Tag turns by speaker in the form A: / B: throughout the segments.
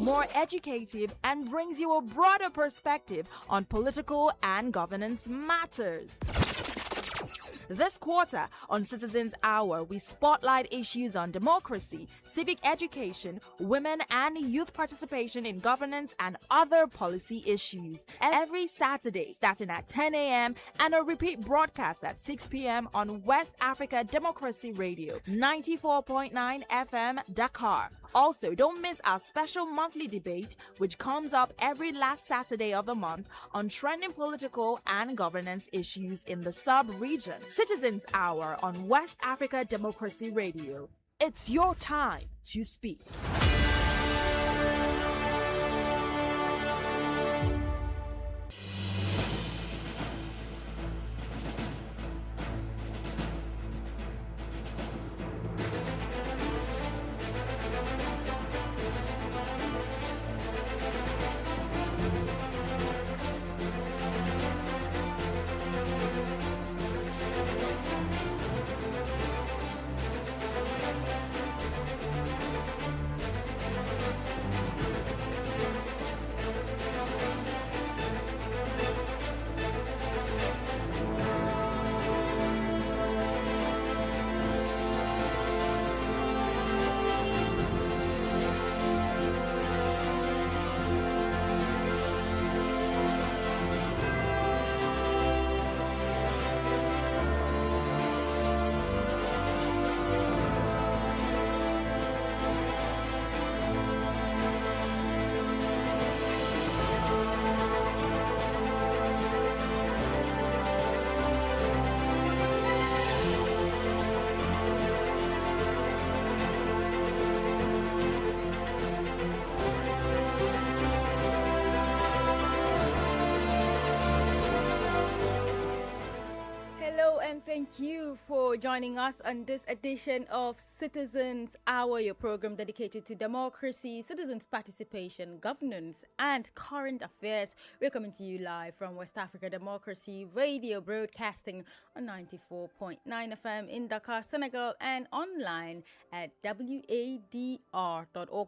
A: more educative, and brings you a broader perspective on political and governance matters. This quarter, on Citizens Hour, we spotlight issues on democracy, civic education, women and youth participation in governance, and other policy issues. Every Saturday, starting at 10 a.m. and a repeat broadcast at 6 p.m. on West Africa Democracy Radio, 94.9 FM, Dakar. Also, don't miss our special monthly debate, which comes up every last Saturday of the month on trending political and governance issues in the sub-region. Citizens Hour on West Africa Democracy Radio. It's your time to speak.
B: And thank you for joining us on this edition of Citizens Hour, your program dedicated to democracy, citizens' participation, governance, and current affairs. We're coming to you live from West Africa Democracy Radio, broadcasting on 94.9 FM in Dakar, Senegal, and online at WADR.org.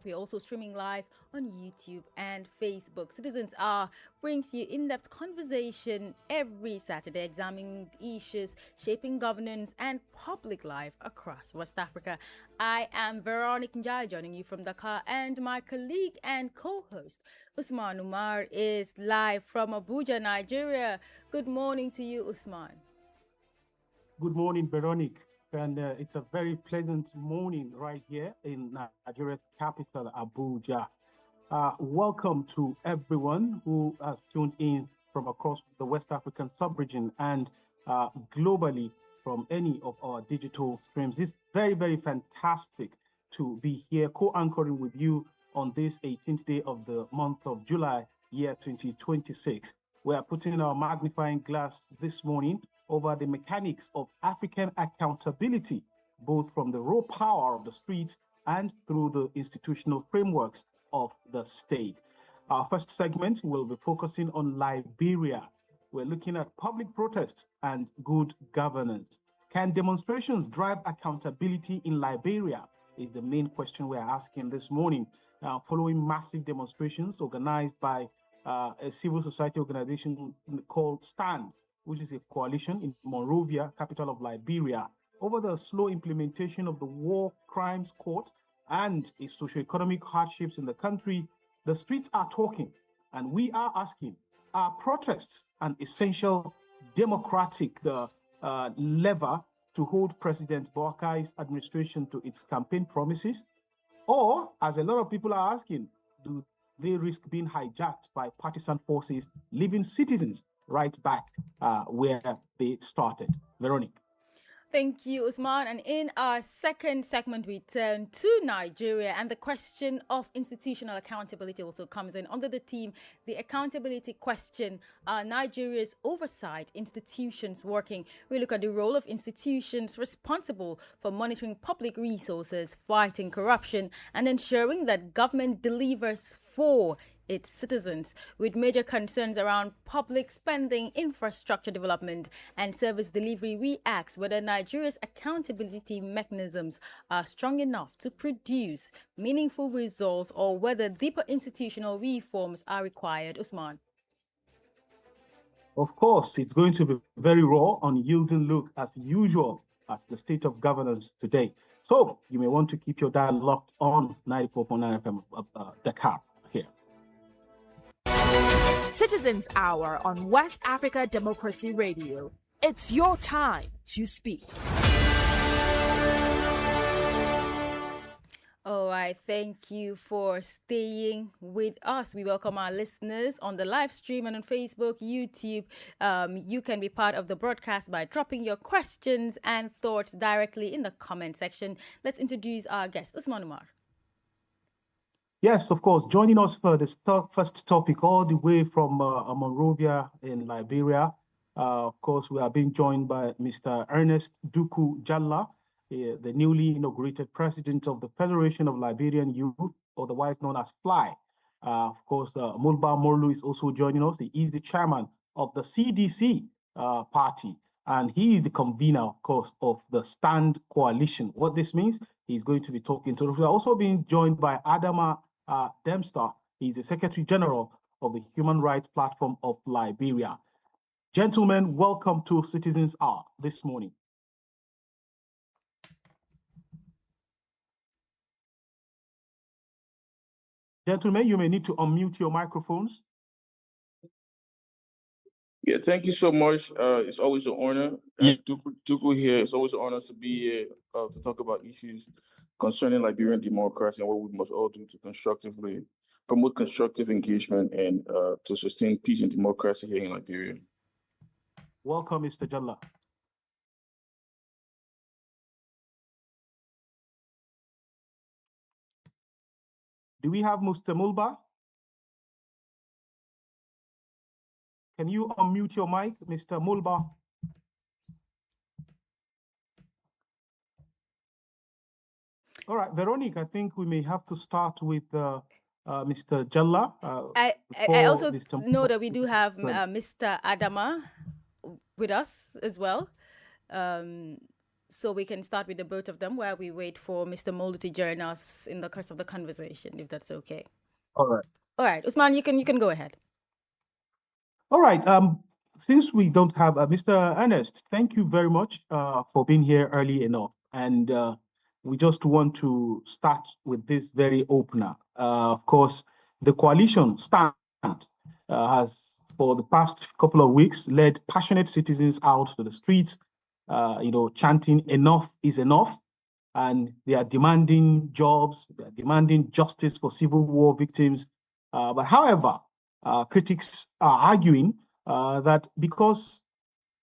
B: We're also streaming live on YouTube and Facebook. Citizens Hour brings you in-depth conversation every Saturday, examining issues shaping governance and public life across West Africa. I am Veronica Njai, joining you from Dakar, and my colleague and co-host Usman Umar is live from Abuja, Nigeria. Good morning to you, Usman.
C: Good morning, Veronica. And it's a very pleasant morning right here in Nigeria's capital, Abuja. Welcome to everyone who has tuned in from across the West African sub-region and globally from any of our digital streams. It's very, very fantastic to be here co-anchoring with you on this 18th day of the month of July, year 2026. We are putting our magnifying glass this morning over the mechanics of African accountability, both from the raw power of the streets and through the institutional frameworks of the state. Our first segment will be focusing on Liberia. We're looking at public protests and good governance. Can demonstrations drive accountability in Liberia? Is the main question we're asking this morning. Following massive demonstrations organized by a civil society organization called STAND, which is a coalition in Monrovia, capital of Liberia, over the slow implementation of the War Crimes Court and its socioeconomic hardships in the country, the streets are talking, and we are asking, are protests an essential democratic lever to hold President Bokai's administration to its campaign promises? Or, as a lot of people are asking, do they risk being hijacked by partisan forces, leaving citizens right back where they started? Veronique.
B: Thank you, Usman. And in our second segment, we turn to Nigeria, and the question of institutional accountability also comes in under the theme, the accountability question, Nigeria's oversight institutions working. We look at the role of institutions responsible for monitoring public resources, fighting corruption, and ensuring that government delivers for its citizens, with major concerns around public spending, infrastructure development, and service delivery. We ask whether Nigeria's accountability mechanisms are strong enough to produce meaningful results or whether deeper institutional reforms are required. Usman.
C: Of course, it's going to be very raw, unyielding look as usual at the state of governance today. So you may want to keep your dial locked on 94.9 FM Dakar here.
A: Citizens Hour on West Africa Democracy Radio. It's your time to speak.
B: All right, thank you for staying with us. We welcome our listeners on the live stream and on Facebook, YouTube. You can be part of the broadcast by dropping your questions and thoughts directly in the comment section. Let's introduce our guest, Usman Umar.
C: Yes, of course. Joining us for the first topic, all the way from Monrovia in Liberia. Of course, we are being joined by Mr. Ernest Duku Jalla, the newly inaugurated president of the Federation of Liberian Youth, otherwise known as FLY. Of course, Mulba Morlu is also joining us. He is the chairman of the CDC party, and he is the convener, of course, of the Stand Coalition. What this means, he's going to be talking to us. We're also being joined by Adama Dempster. He's the Secretary General of the Human Rights Platform of Liberia. Gentlemen, welcome to Citizens Hour this morning. Gentlemen, you may need to unmute your microphones.
D: Yeah, thank you so much. It's always an honor. Duku here. It's always an honor to be here to talk about issues concerning Liberian democracy and what we must all do to constructively promote constructive engagement and to sustain peace and democracy here in Liberia.
C: Welcome, Mr. Jalla. Do we have Mr. Mulba? Can you unmute your mic, Mr. Mulba? All right, Veronique, I think we may have to start with Mr. Jalla.
B: I also know that we do have Mr. Adama with us as well. So we can start with the both of them while we wait for Mr. Mulder to join us in the course of the conversation, if that's okay.
C: All right.
B: All right, Usman, you can go ahead.
C: All right. Since we don't have Mr. Ernest, thank you very much for being here early enough. And we just want to start with this very opener. Of course, the coalition Stand has, for the past couple of weeks, led passionate citizens out to the streets, chanting enough is enough. And they are demanding jobs, they are demanding justice for civil war victims. But however, critics are arguing that because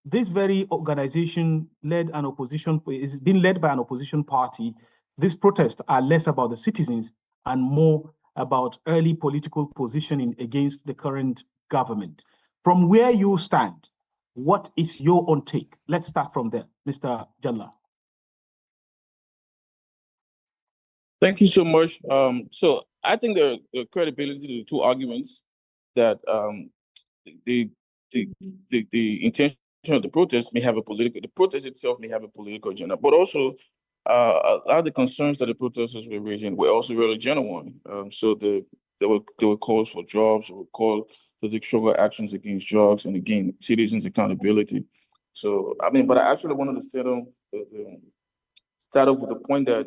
C: this very organization is being led by an opposition party, these protests are less about the citizens and more about early political positioning against the current government. From where you stand, what is your own take? Let's start from there, Mr. Jalla.
D: Thank you so much. So I think the credibility to the two arguments that the intention of the protest may have the protest itself may have a political agenda, but also a lot of the concerns that the protesters were raising were also really genuine. So there were calls for jobs, there were calls to take stronger actions against drugs, and again, citizens' accountability. So but I actually wanted to start off with the point that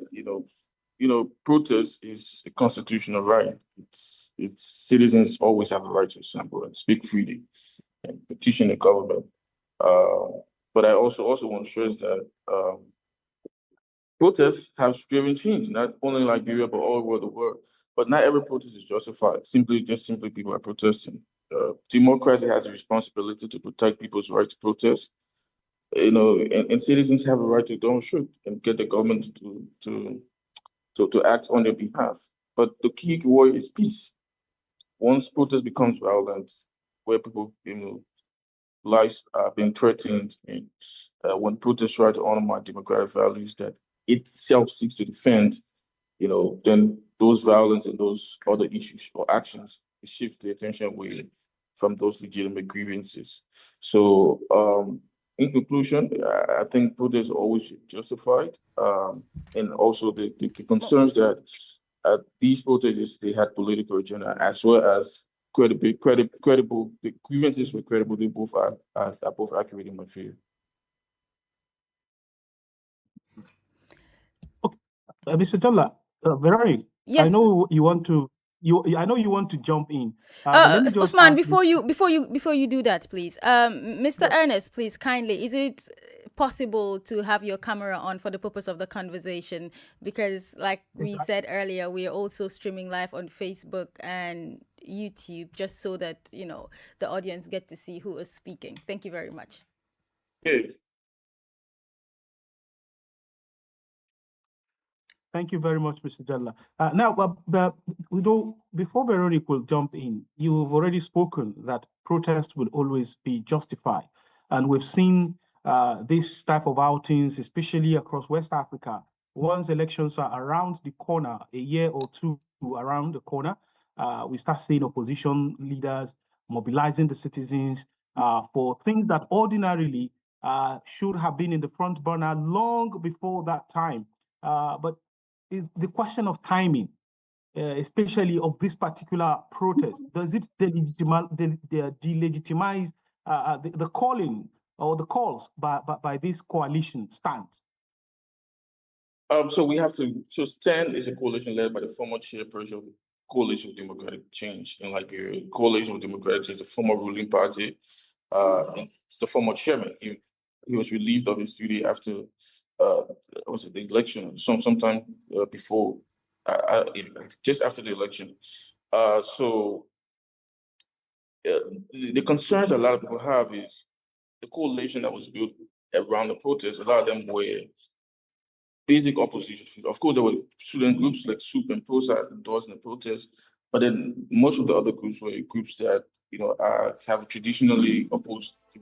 D: protest is a constitutional right. It's citizens always have a right to assemble and speak freely and petition the government. But I also want to stress that protests have driven change, not only in Liberia but all over the world. But not every protest is justified. Simply people are protesting. Democracy has a responsibility to protect people's right to protest. And citizens have a right to demonstrate and get the government to act on their behalf. But the key word is peace. Once protest becomes violent, where people, lives are being threatened, and when protests try to undermine democratic values that itself seeks to defend, then those violence and those other issues or actions, shift the attention away from those legitimate grievances. So, in conclusion, I think protests are always justified, and also the concerns that these protests, they had political agenda as well as credible. The grievances were credible. They both are both accurate in my view.
C: Okay, Mr. Jalla, Veronica,
B: Yes.
C: I know you want to. I know you want to jump in, but let me just
B: Usman,
C: ask
B: before you do that, please, Mr. Ernest, please kindly, is it possible to have your camera on for the purpose of the conversation? Because, like we said earlier, we are also streaming live on Facebook and YouTube, just so that the audience get to see who is speaking. Thank you very much.
D: Okay.
C: Thank you very much, Mr. Jalla. Now, before Veronica will jump in, you've already spoken that protests will always be justified. And we've seen this type of outings, especially across West Africa. Once elections are around the corner, a year or two around the corner, we start seeing opposition leaders mobilizing the citizens for things that ordinarily should have been in the front burner long before that time. But the question of timing, especially of this particular protest, does it delegitimize the calling or the calls by this coalition stand?
D: So we have to. So STAND is a coalition led by the former chairperson of the Coalition of Democratic Change in Liberia. Coalition of Democratic Change is the former ruling party. And it's the former chairman. He was relieved of his duty after was it the election? Sometime before, just after the election. So the concerns a lot of people have is the coalition that was built around the protests. A lot of them were basic opposition. Of course, there were student groups like SOUP and PROSA endorsing the protest, but then most of the other groups were groups that have traditionally opposed the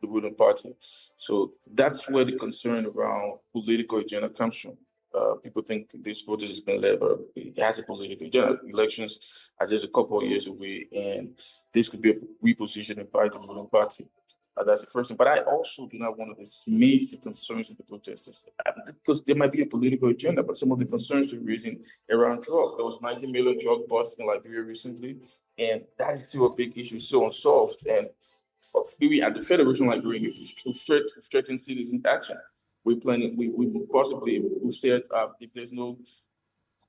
D: ruling party. So that's where the concern around political agenda comes from. People think this protest has been led, but it has a political agenda. Elections are just a couple of years away, and this could be a repositioning by the ruling party. That's the first thing. But I also do not want to dismiss the concerns of the protesters because there might be a political agenda, but some of the concerns they're raising around drug. There was 90 million drug busts in Liberia recently, and that is still a big issue, still unsolved. And for we at the Federation of Liberia, if threatened citizen action, we're planning, we possibly, we've said if there's no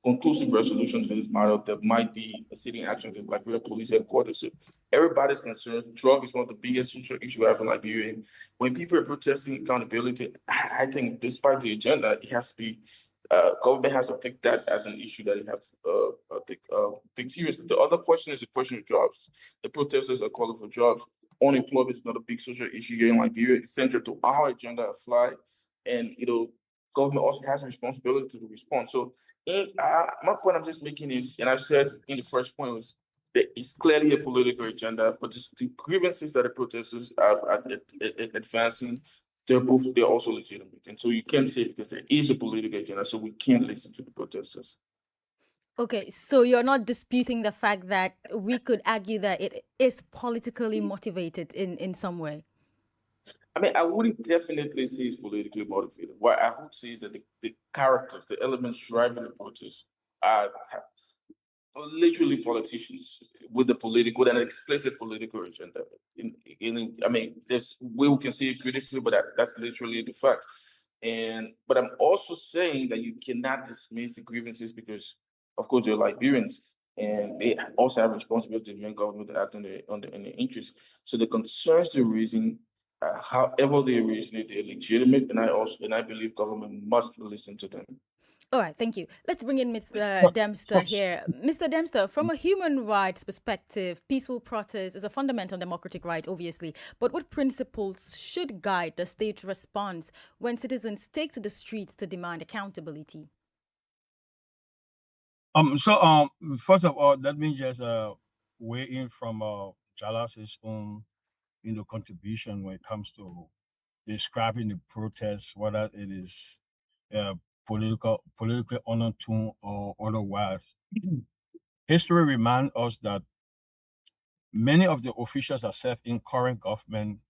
D: conclusive resolution to this matter, there might be a sitting action at the Liberia Police Headquarters. So everybody's concerned. Drug is one of the biggest social issues we have in Liberia. And when people are protesting accountability, I think despite the agenda, it has to be, government has to take that as an issue that it has to take seriously. The other question is the question of jobs. The protesters are calling for jobs. Unemployment is not a big social issue here in Liberia. It's central to our agenda at Fly. And, government also has a responsibility to respond. So my point I'm just making is, and I've said in the first point was that it's clearly a political agenda, but the grievances that the protesters are advancing, they're also legitimate. And so you can't say because there is a political agenda, so we can't listen to the protesters.
B: Okay, so you're not disputing the fact that we could argue that it is politically motivated in some way?
D: I mean, I wouldn't definitely say it's politically motivated. What I would say is that the characters, the elements driving the protest are literally politicians with an explicit political agenda. I mean, we can see it critically, but that's literally the fact. But I'm also saying that you cannot dismiss the grievances because, of course, they're Liberians and they also have responsibility to make government act in their interest. So the concerns they're raising, however they originate, they're legitimate, and I believe government must listen to them.
B: All right, thank you. Let's bring in Mr. Dempster here. Mr. Dempster, from a human rights perspective, peaceful protest is a fundamental democratic right, obviously. But what principles should guide the state's response when citizens take to the streets to demand accountability?
E: First of all, let me just weigh in from Jalas's own contribution when it comes to describing the protest, whether it is politically undertone or otherwise. History reminds us that many of the officials that serve in current government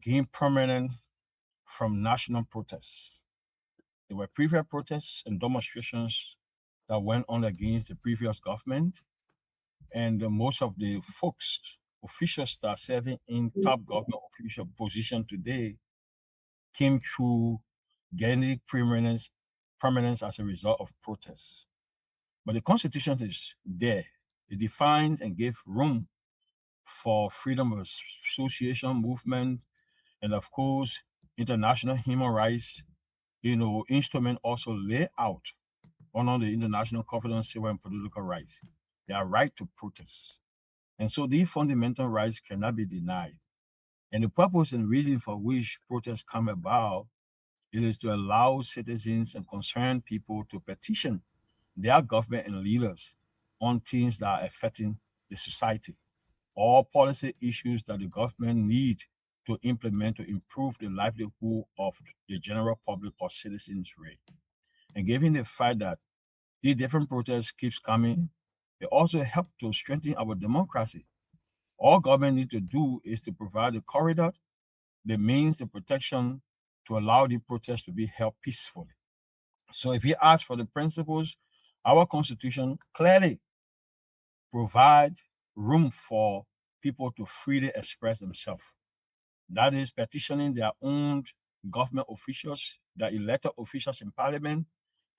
E: gained permanent from national protests. There were previous protests and demonstrations that went on against the previous government, and most of the folks, officials that are serving in top government official position today, came through gaining permanence as a result of protests. But the Constitution is there. It defines and gives room for freedom of association, movement, and of course, international human rights, instrument also lay out under the International Covenant on Civil and Political Rights their right to protest. And so these fundamental rights cannot be denied. And the purpose and reason for which protests come about, it is to allow citizens and concerned people to petition their government and leaders on things that are affecting the society, or policy issues that the government need to implement to improve the livelihood of the general public or citizens rate. And given the fact that these different protests keeps coming, it also helps to strengthen our democracy. All government needs to do is to provide the corridor, the means, the protection to allow the protests to be held peacefully. So if you ask for the principles, our constitution clearly provide room for people to freely express themselves. That is petitioning their own government officials, their elected officials in parliament,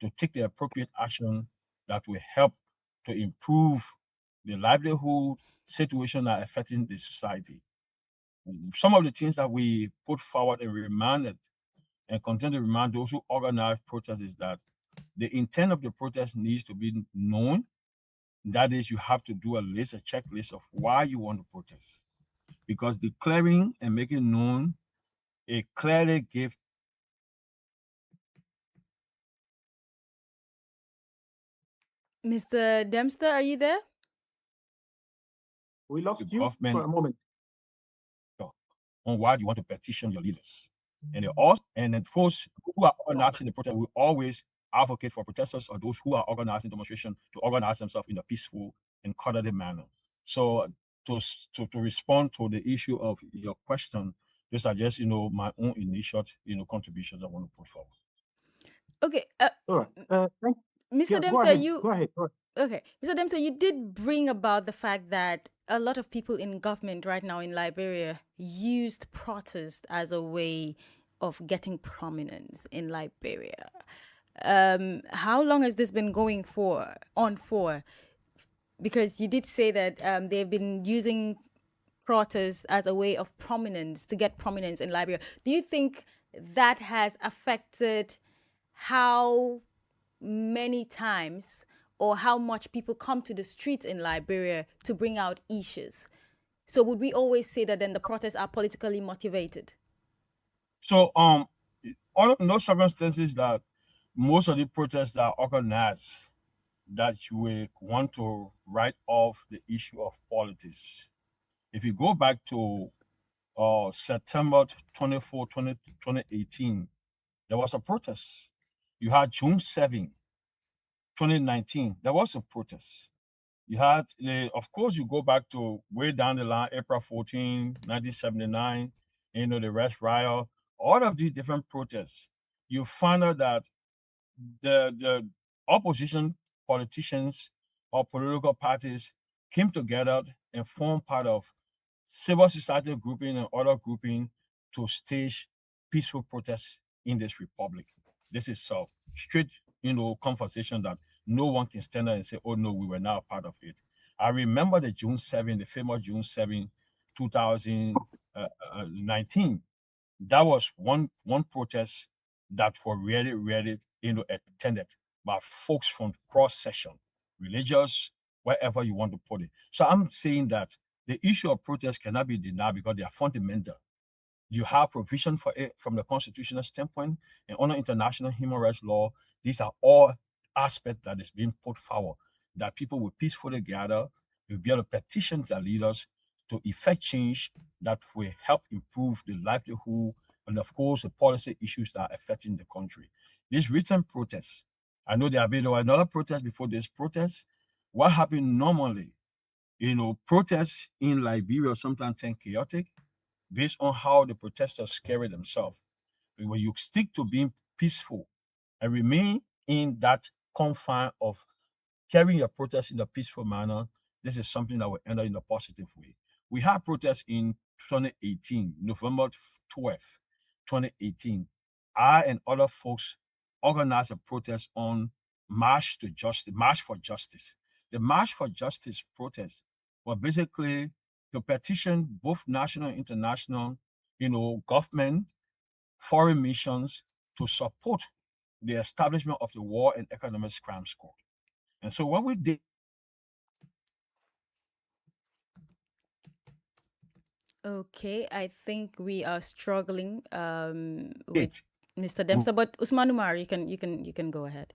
E: to take the appropriate action that will help to improve the livelihood situation that are affecting the society. Some of the things that we put forward and reminded and continue to remind those who organize protests is that the intent of the protest needs to be known. That is, you have to do a checklist of why you want to protest. Because declaring and making known, it clearly gives
B: Mr. Dempster, are you there?
C: We lost
E: the
C: you
E: government
C: for a moment.
E: on why you want to petition your leaders. And they also, and then those who are organizing the protest will always advocate for protesters or those who are organizing demonstration to organize themselves in a peaceful and orderly manner. So to respond to the issue of your question, these are just my own initial contributions I want to put forward.
B: Okay.
C: All right.
B: Mr.
C: Yeah,
B: Dempster,
C: go ahead.
B: Okay, Mr. Dempster, you did bring about the fact that a lot of people in government right now in Liberia used protest as a way of getting prominence in Liberia. How long has this been going on for? Because you did say that they've been using protest as a way of prominence, to get prominence in Liberia. Do you think that has affected how many times or how much people come to the streets in Liberia to bring out issues? So would we always say that then the protests are politically motivated?
E: So in those circumstances that most of the protests that are organized, that you will want to write off the issue of politics. If you go back to September 24, 2018, there was a protest. You had June 7, 2019, there was a protest. You had, of course, you go back to way down the line, April 14, 1979, the Red Riot, all of these different protests. You find out that the opposition politicians or political parties came together and formed part of civil society grouping and other grouping to stage peaceful protests in this republic. This is a straight, conversation that no one can stand there and say, oh no, we were not a part of it. I remember the June 7, the famous June 7, 2019. That was one protest that were really, attended by folks from cross-section, religious, wherever you want to put it. So I'm saying that the issue of protest cannot be denied because they are fundamental. You have provision for it from the constitutional standpoint, and under international human rights law, these are all aspects that is being put forward, that people will peacefully gather, will be able to petition their leaders to effect change that will help improve the livelihood and, of course, the policy issues that are affecting the country. These recent protests, I know there have been another protest before this protest. What happened normally Protests in Liberia sometimes turn chaotic based on how the protesters carry themselves. When you stick to being peaceful and remain in that confine of carrying your protest in a peaceful manner, this is something that will end up in a positive way. We had protests in 2018, November 12th, 2018. I and other folks organized a protest on March for Justice. The March for Justice protest was basically to petition both national and international, government, foreign missions to support the establishment of the War and Economic Crimes Court. And so what we did.
B: Okay, I think we are struggling with Mr. Dempster, but Usman Umar, you can go ahead.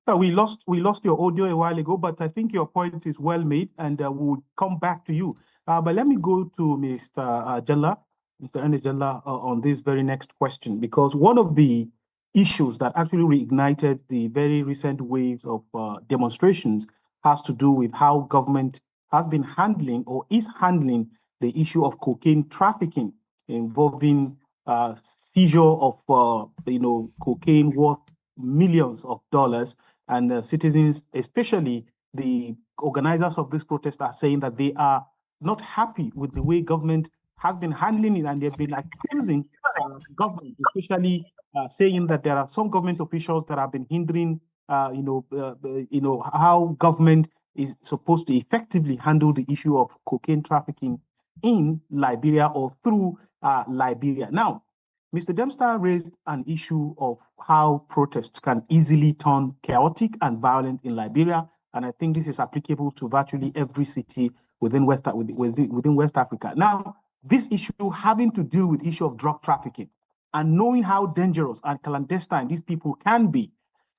C: We lost your audio a while ago, but I think your point is well made, and we'll come back to you. But let me go to Mr. Jalla, Mr. Ernest Jalla, on this very next question, because one of the issues that actually reignited the very recent waves of demonstrations has to do with how government has been handling or is handling the issue of cocaine trafficking involving seizure of cocaine worth millions of dollars, and citizens, especially the organizers of this protest, are saying that they are not happy with the way government has been handling it, and they've been accusing government, especially saying that there are some government officials that have been hindering, how government is supposed to effectively handle the issue of cocaine trafficking in Liberia or through Liberia. Now, Mr. Dempster raised an issue of how protests can easily turn chaotic and violent in Liberia, and I think this is applicable to virtually every city within West Africa. Now, this issue having to do with the issue of drug trafficking and knowing how dangerous and clandestine these people can be,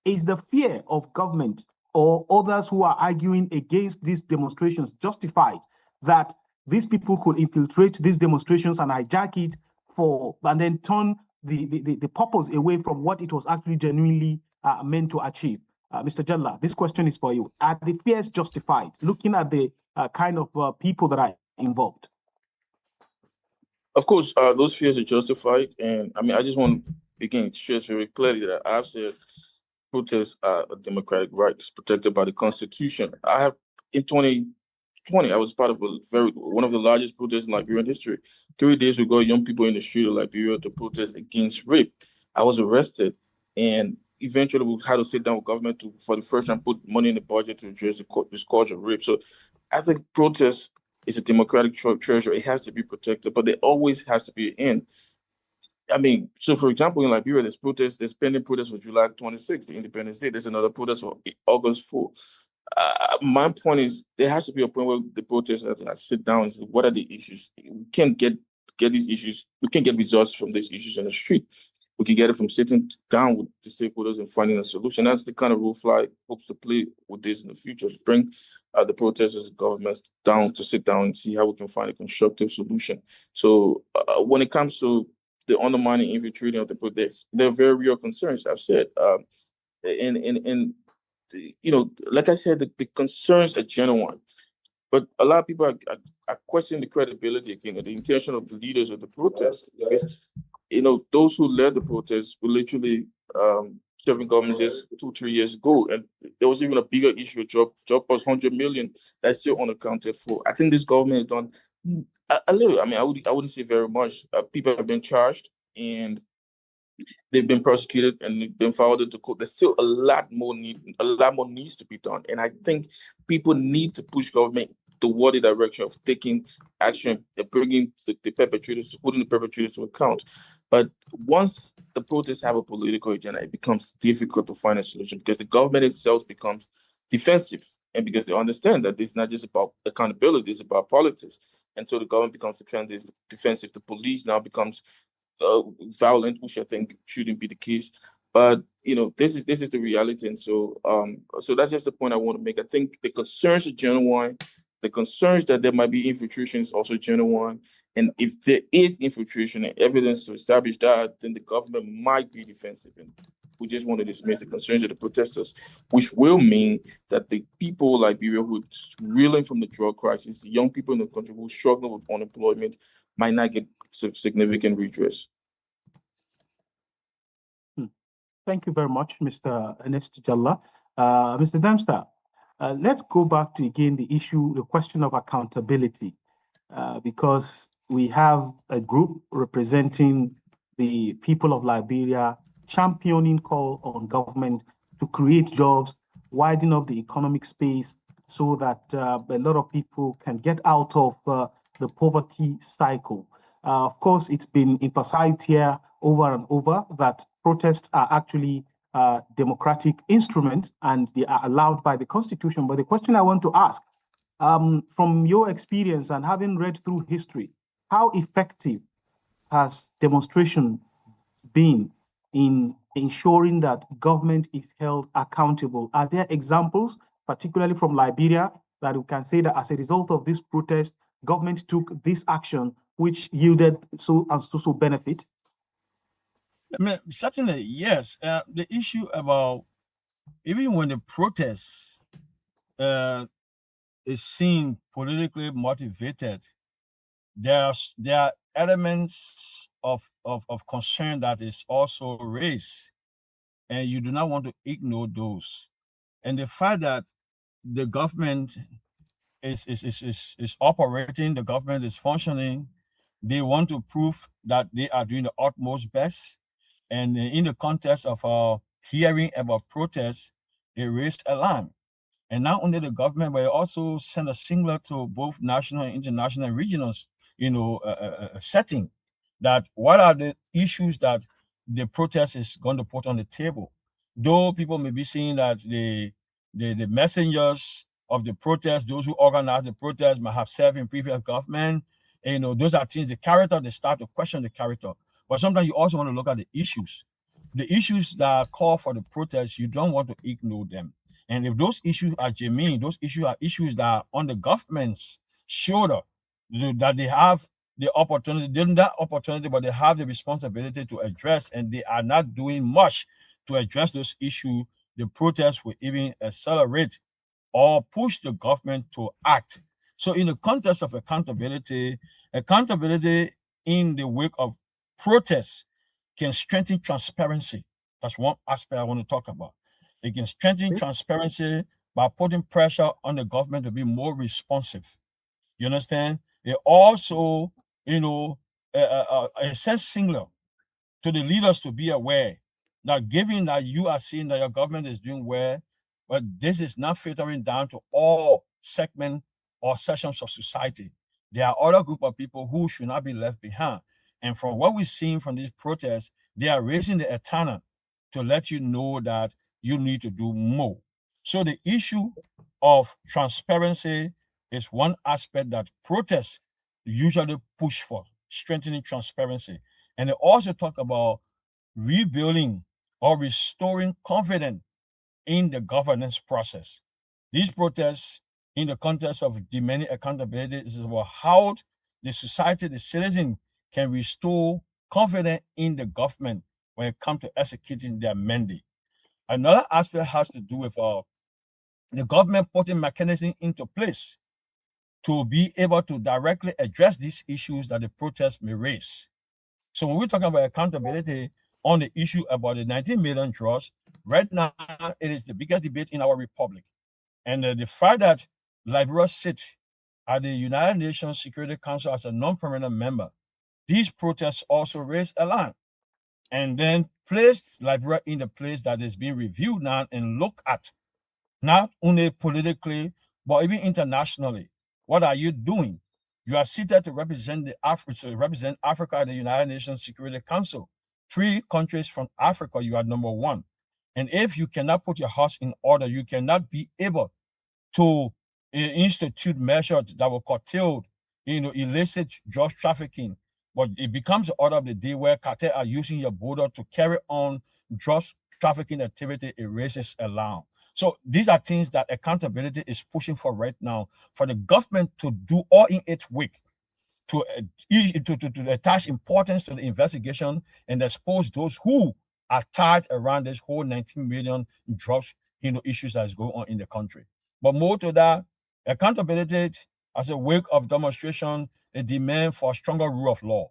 C: is the fear of government or others who are arguing against these demonstrations justified that these people could infiltrate these demonstrations and hijack it and then turn the purpose away from what it was actually genuinely meant to achieve? Mr. Jalla, this question is for you. Are the fears justified, looking at the kind of people that are involved?
D: Of course, those fears are justified. And I mean, I just want to again stress very clearly that I've said protests are a democratic right protected by the Constitution. I have, in 2020, I was part of one of the largest protests in Liberian history. 3 days ago, young people in the street of Liberia to protest against rape. I was arrested, and eventually we had to sit down with government to, for the first time, put money in the budget to address the scourge of rape. So I think protest is a democratic treasure. It has to be protected, but there always has to be an end. I mean, so for example, in Liberia, there's pending protest for July 26th, the Independence Day. There's another protest for August 4th. My point is, there has to be a point where the protesters have to sit down and say, what are the issues? We can't get these issues. We can't get results from these issues on the street. We can get it from sitting down with the stakeholders and finding a solution. That's the kind of role Fly hopes to play with this in the future, to bring the protesters and governments down to sit down and see how we can find a constructive solution. So when it comes to the undermining, infiltrating of the protests, they're very real concerns, I've said. And like I said, the concerns are genuine. But a lot of people are questioning the credibility, again, the intention of the leaders of the protest. Because, those who led the protests were literally serving government just 2-3 years ago. And there was even a bigger issue, job was 100 million that's still unaccounted for. I think this government has done a little. I mean, I wouldn't say very much. People have been charged and they've been prosecuted and they've been filed into court. There's still a lot more needs to be done. And I think people need to push government toward the direction of taking action and bringing the perpetrators, holding the perpetrators to account. But once the protests have a political agenda, it becomes difficult to find a solution because the government itself becomes defensive, and because they understand that this is not just about accountability, it's about politics. And so the government becomes defensive. The police now becomes violent, which I think shouldn't be the case. But this is the reality, and so that's just the point I want to make. I think the concerns are genuine. The concerns that there might be infiltration is also genuine, and if there is infiltration and evidence to establish that, then the government might be defensive. And We just want to dismiss the concerns of the protesters, which will mean that the people of Liberia who are reeling from the drug crisis, the young people in the country who struggle with unemployment, might not get significant redress.
C: Thank you very much, Mr. Ernest Jalla. Mr. Dempster, let's go back to again the question of accountability, because we have a group representing the people of Liberia championing call on government to create jobs, widen up the economic space so that a lot of people can get out of the poverty cycle. Of course, it's been emphasized here over and over that protests are actually democratic instruments and they are allowed by the Constitution. But the question I want to ask, from your experience and having read through history, how effective has demonstration been in ensuring that government is held accountable? Are there examples, particularly from Liberia, that we can say that as a result of this protest, government took this action which yielded so benefit?
E: I mean, certainly, yes. The issue about even when the protest is seen politically motivated, there are elements of concern that is also raised, and you do not want to ignore those. And the fact that the government is operating, the government is functioning, they want to prove that they are doing the utmost best. And in the context of our hearing about protests, it raised alarm. And not only the government, but it also sent a signal to both national and international and regional, setting, that what are the issues that the protest is going to put on the table. Though people may be saying that the messengers of the protest, those who organize the protest, might have served in previous government. Those are things, the character, they start to question the character. But sometimes you also want to look at the issues. The issues that call for the protest, you don't want to ignore them. And if those issues are germane, those issues are issues that are on the government's shoulder, that they have the opportunity, but they have the responsibility to address, and they are not doing much to address those issues, the protest will even accelerate or push the government to act. So in the context of accountability in the wake of protests can strengthen transparency. That's one aspect I want to talk about. It can strengthen transparency by putting pressure on the government to be more responsive. You understand? It also, a sense signal to the leaders to be aware that given that you are seeing that your government is doing well, but this is not filtering down to all segments or sections of society. There are other group of people who should not be left behind. And from what we've seen from these protests, they are raising the antenna to let you know that you need to do more. So the issue of transparency is one aspect that protests usually push for, strengthening transparency. And they also talk about rebuilding or restoring confidence in the governance process. These protests, in the context of demanding accountability, is about how the society, the citizen, can restore confidence in the government when it comes to executing their mandate. Another aspect has to do with the government putting mechanisms into place to be able to directly address these issues that the protests may raise. So when we're talking about accountability on the issue about the 19 million drugs, right now it is the biggest debate in our republic. And the fact that Liberia sits at the United Nations Security Council as a non-permanent member, these protests also raise alarm and then placed Liberia in the place that is being reviewed now and looked at, not only politically, but even internationally. What are you doing? You are seated to represent Africa at the United Nations Security Council. 3 countries from Africa, you are number 1. And if you cannot put your house in order, you cannot be able to institute measures that will curtail, illicit drug trafficking. But it becomes the order of the day where cartels are using your border to carry on drug trafficking activity. It raises alarm. So these are things that accountability is pushing for right now, for the government to do all in its weight to attach importance to the investigation and expose those who are tied around this whole 19 million drugs, issues that's going on in the country. But more to that, accountability as a wake of demonstration, a demand for a stronger rule of law.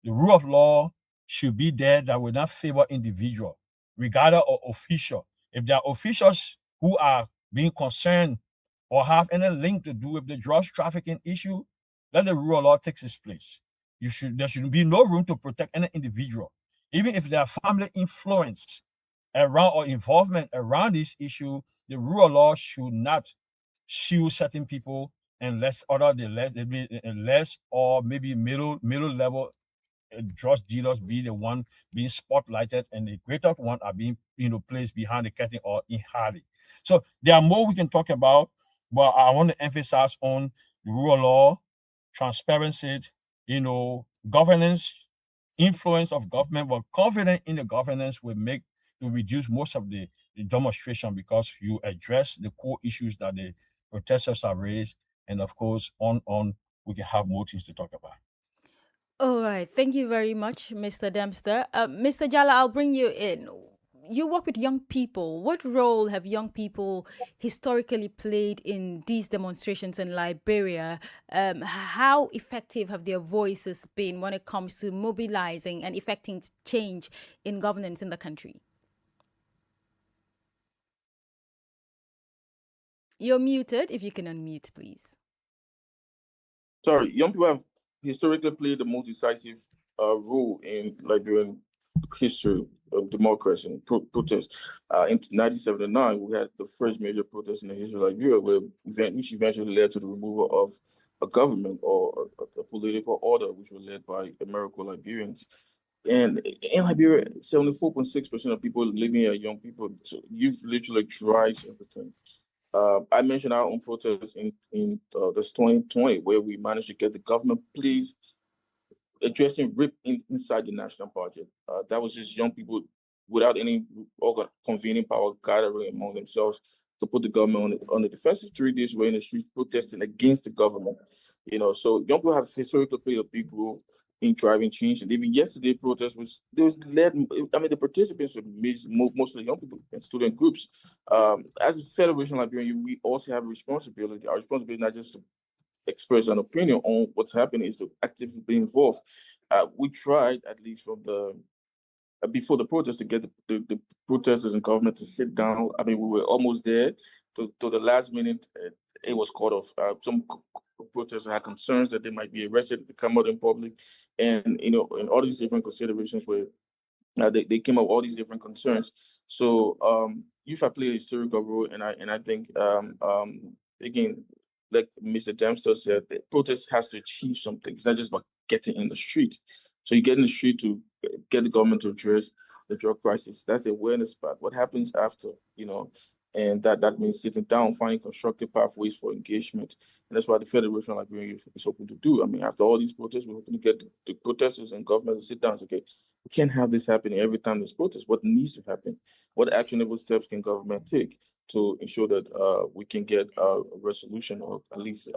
E: The rule of law should be there that will not favor individual, regardless of official. If there are officials who are being concerned or have any link to do with the drugs trafficking issue, let the rule of law take its place. There should be no room to protect any individual, even if there are family influence around or involvement around this issue. The rule of law should not shield certain people unless less or maybe middle level drugs dealers be the one being spotlighted, and the greater one are being placed behind the curtain or in hiding. So there are more we can talk about, but I want to emphasize on the rule of law, transparency, governance, influence of government. But confident in the governance will reduce most of the demonstration, because you address the core issues that the protesters have raised, and of course on we can have more things to talk about.
B: All right. Thank you very much, Mr. Dempster. Mr. Jala, I'll bring you in. You work with young people. What role have young people historically played in these demonstrations in Liberia? How effective have their voices been when it comes to mobilizing and effecting change in governance in the country? You're muted. If you can unmute, please.
D: Sorry, young people have historically played the most decisive role in Liberian history of democracy and protest. In 1979, we had the first major protest in the history of Liberia, which eventually led to the removal of a government or a political order, which was led by American Liberians. And in Liberia, 74.6% of people living here are young people. So youth literally drives everything. I mentioned our own protest in this 2020, where we managed to get the government please addressing RIP inside the national budget. That was just young people without any convening power gathering among themselves to put the government on the defensive. 3 days were in the streets protesting against the government. So young people have historically played a big role in driving change. And even yesterday, protest the participants were mostly young people and student groups. As a Federation Liberian, we also have a responsibility. Our responsibility not just to express an opinion on what's happening, is to actively be involved. We tried, at least from before the protest, to get the protesters and government to sit down. We were almost there to the last minute. It was cut off. Some protesters had concerns that they might be arrested if they come out in public, and and all these different considerations where they came up with all these different concerns. So youth have played a historical role, and I think again, like Mr. Dempster said, the protest has to achieve something. It's not just about getting in the street. So you get in the street to get the government to address the drug crisis. That's the awareness part. What happens after, and that means sitting down, finding constructive pathways for engagement. And that's what the Federation of Liberian Youth is hoping to do. After all these protests, we're hoping to get the protesters and government to sit down and say, okay, we can't have this happening every time there's protest. What needs to happen? What actionable steps can government take to ensure that we can get a resolution, or at least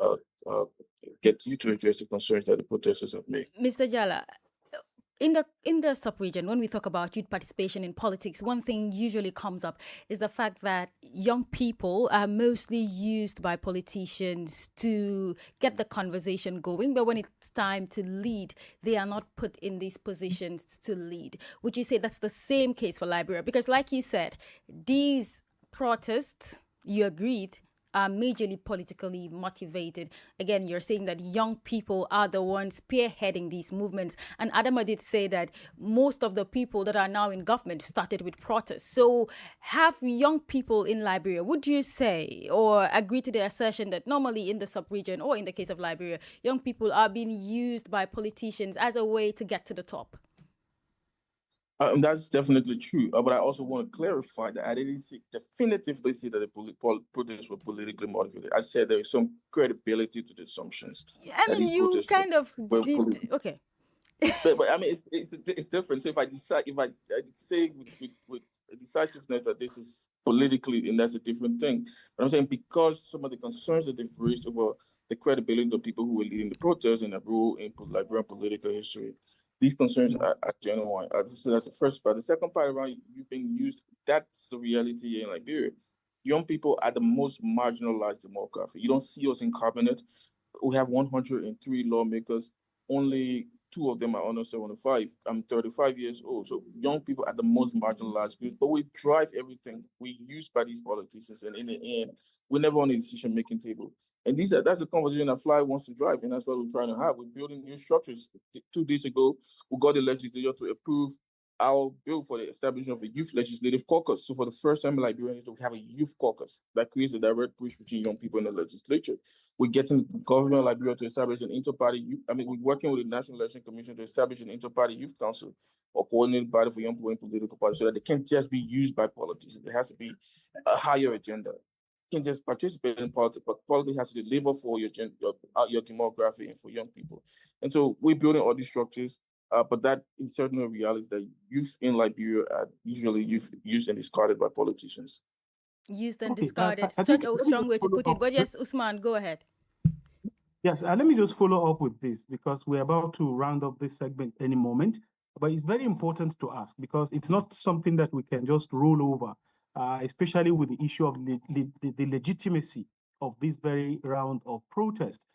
D: get you to address the concerns that the protesters have made?
B: Mr. Jala, in the sub-region, when we talk about youth participation in politics, one thing usually comes up is the fact that young people are mostly used by politicians to get the conversation going, but when it's time to lead, they are not put in these positions to lead. Would you say that's the same case for Liberia? Because like you said, these protests, you agreed, are majorly politically motivated. Again, you're saying that young people are the ones spearheading these movements. And Adama did say that most of the people that are now in government started with protests. So have young people in Liberia, would you say or agree to the assertion that normally in the sub-region, or in the case of Liberia, young people are being used by politicians as a way to get to the top?
D: That's definitely true, but I also want to clarify that I didn't definitively say that the protests were politically motivated. I said there is some credibility to the assumptions.
B: You kind of did. Okay.
D: but it's different. So if I say with decisiveness that this is politically, and that's a different thing. But I'm saying because some of the concerns that they've raised over the credibility of people who were leading the protests and their role in Liberian political history, These concerns are genuine. So that's the first part. The second part around you've been used, that's the reality in Liberia. Young people are the most marginalized demographic. You don't see us in cabinet. We have 103 lawmakers. Only two of them are under 75. I'm 35 years old. So young people are the most marginalized groups, but we drive everything. We used by these politicians, and in the end, we're never on the decision-making table. And that's the conversation that Fly wants to drive, and that's what we're trying to have. We're building new structures. 2 days ago, we got the legislature to approve our bill for the establishment of a youth legislative caucus. So for the first time in Liberia, we have a youth caucus that creates a direct push between young people in the legislature. We're getting the government of Liberia to establish an inter-party youth. We're working with the National Election Commission to establish an inter-party youth council or coordinated body for young people in political parties so that they can't just be used by politicians. There has to be a higher agenda. You can just participate in politics, but politics has to deliver for your demography and for young people. And so we're building all these structures. But that is certainly a reality that youth in Liberia are usually used and discarded by politicians.
B: Used and
C: Okay,
B: discarded.
C: I
B: Such
C: think
B: a
C: let me
B: strong
C: just
B: way to
C: follow
B: put it.
C: up.
B: But yes, Usman, go ahead.
C: Yes, let me just follow up with this because we're about to round up this segment any moment. But it's very important to ask because it's not something that we can just roll over, especially with the issue of the legitimacy of this very round of protest.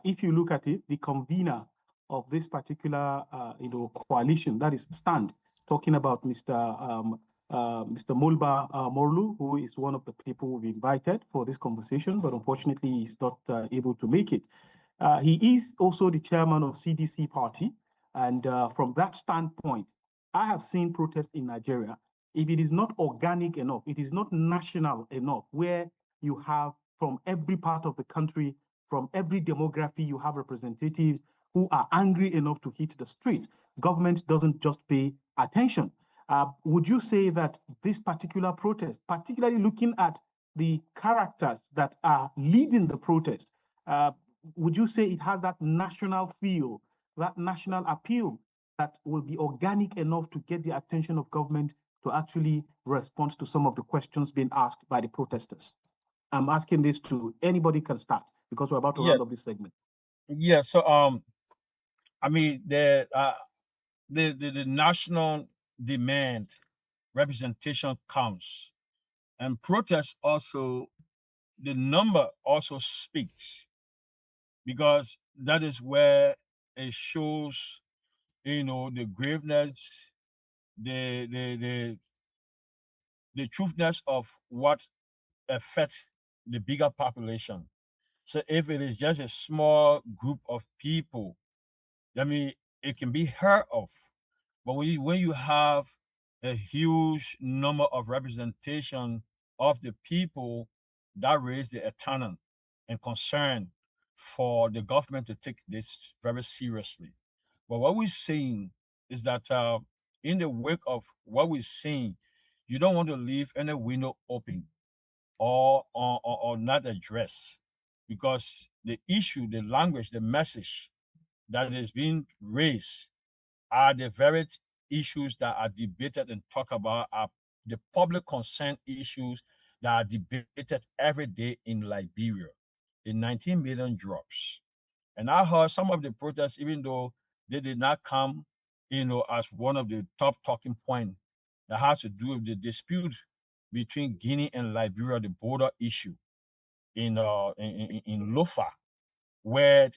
C: If you look at it, the convener of this particular coalition, that is Stand, talking about Mr. Mulba Morlu, who is one of the people we've invited for this conversation, but unfortunately he's not able to make it. He is also the chairman of CDC party. And from that standpoint, I have seen protests in Nigeria. If it is not organic enough, it is not national enough, where you have from every part of the country, from every demography, you have representatives who are angry enough to hit the streets. Government doesn't just pay attention. Would you say that this particular protest, particularly looking at the characters that are leading the protest, would you say it has that national feel, that national appeal that will be organic enough to get the attention of government to actually respond to some of the questions being asked by the protesters? I'm asking this to anybody can start because we're about to round up this segment.
E: Yeah. So the national demand representation counts, and protest also, the number also speaks, because that is where it shows, the graveness, the truthness of what affects the bigger population. So if it is just a small group of people, it can be heard of. But when you have a huge number of representation of the people, that raise the attention and concern for the government to take this very seriously. But what we're seeing is that in the wake of what we're seeing, you don't want to leave any window open or not addressed, because the issue, the language, the message that is being raised are the very issues that are debated and talked about, are the public concern issues that are debated every day in Liberia. The 19 million drops. And I heard some of the protests, even though they did not come, as one of the top talking points that has to do with the dispute between Guinea and Liberia, the border issue in Lofa, where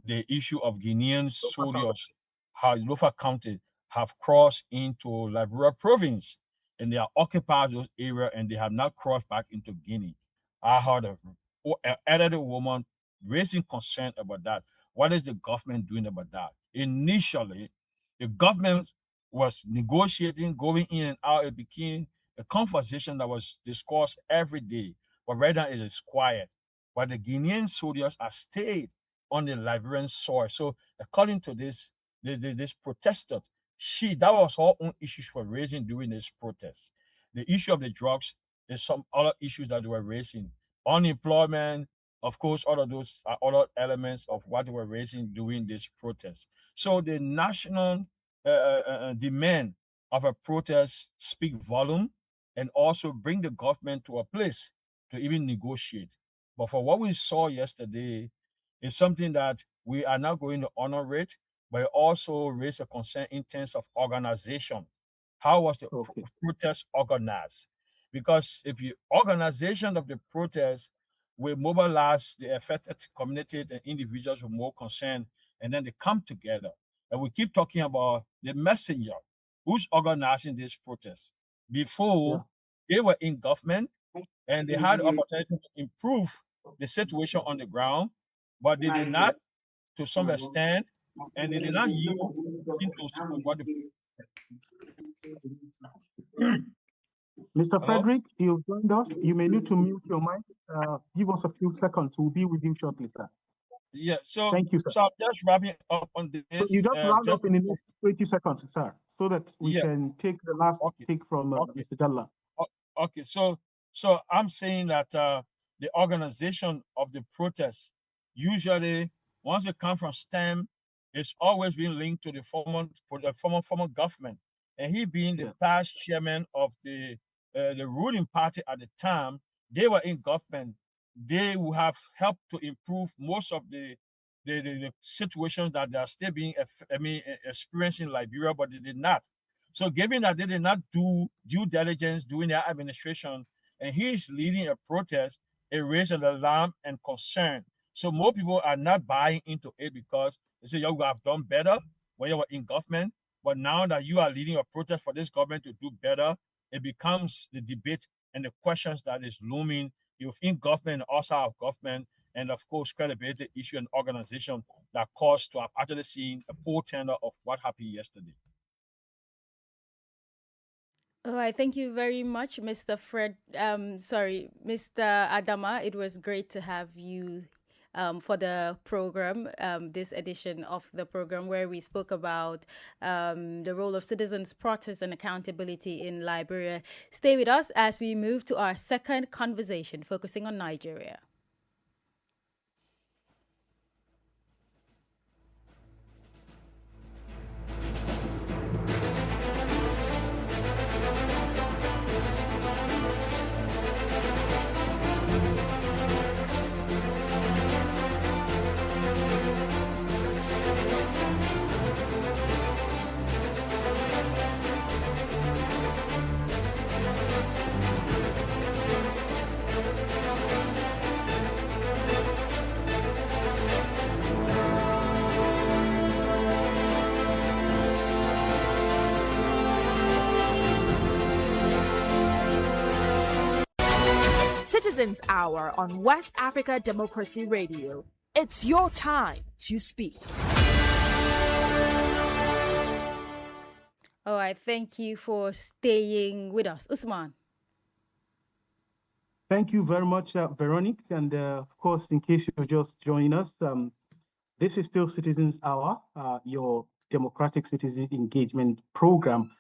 E: the issue of Guinean soldiers, how Lofa County have crossed into Liberia province, and they are occupied those areas, and they have not crossed back into Guinea. I heard an elderly woman raising concern about that. What is the government doing about that? Initially, the government was negotiating, going in and out. It became a conversation that was discussed every day, but right now it is quiet. But the Guinean soldiers are stayed on the Liberian soil. So according to this protester, that was her own issues for raising during this protest. The issue of the drugs, there's some other issues that they were raising. Unemployment, of course, all of those are other elements of what they were raising during this protest. So the national demand of a protest speak volume and also bring the government to a place to even negotiate. But for what we saw yesterday, is something that we are not going to honor it. but it also raised a concern in terms of organization. How was the
C: Okay.
E: protest organized? Because if the organization of the protest will mobilize the affected communities and individuals with more concern, and then they come together. And we keep talking about the messenger who's organizing this protest. Before, they were in government and they had the opportunity to improve the situation on the ground, but they did not to some extent, and they did not yield into what the
C: Mr.
E: hello?
C: Frederick, you've joined us. You may need to mute your mic. Give us a few seconds. We'll be with you shortly, sir.
E: Yeah,
C: Thank you, sir.
E: so I'm just wrapping up on
C: So
E: this.
C: you just round
E: Just
C: up in the next 20 seconds, sir, so that we
E: yeah,
C: can take the last
E: okay,
C: take from
E: okay.
C: Mr. Jalla.
E: Okay, so I'm saying that the organization of the protest usually once it comes from STEM, it's always been linked to the former government, and he being the past chairman of the ruling party at the time, they were in government. They would have helped to improve most of the situations that they are still being experienced in Liberia, but they did not. So given that they did not do due diligence during their administration, and he's leading a protest, it raised an alarm and concern. So more people are not buying into it because they say, you have done better when you were in government, but now that you are leading a protest for this government to do better, it becomes the debate and the questions that is looming within government and outside of government, and of course, credibility issue and organization that caused to have actually seen a poor tender of what happened yesterday.
B: All right, thank you very much, Mr. Mr. Adama. It was great to have you for the program, this edition of the program where we spoke about the role of citizens' protest and accountability in Liberia. Stay with us as we move to our second conversation, focusing on Nigeria.
A: Citizens Hour on West Africa Democracy Radio. It's your time to speak.
B: All right, thank you for staying with us. Usman.
C: Thank you very much, Veronique. And of course, in case you're just joining us, this is still Citizens Hour, your democratic citizen engagement program,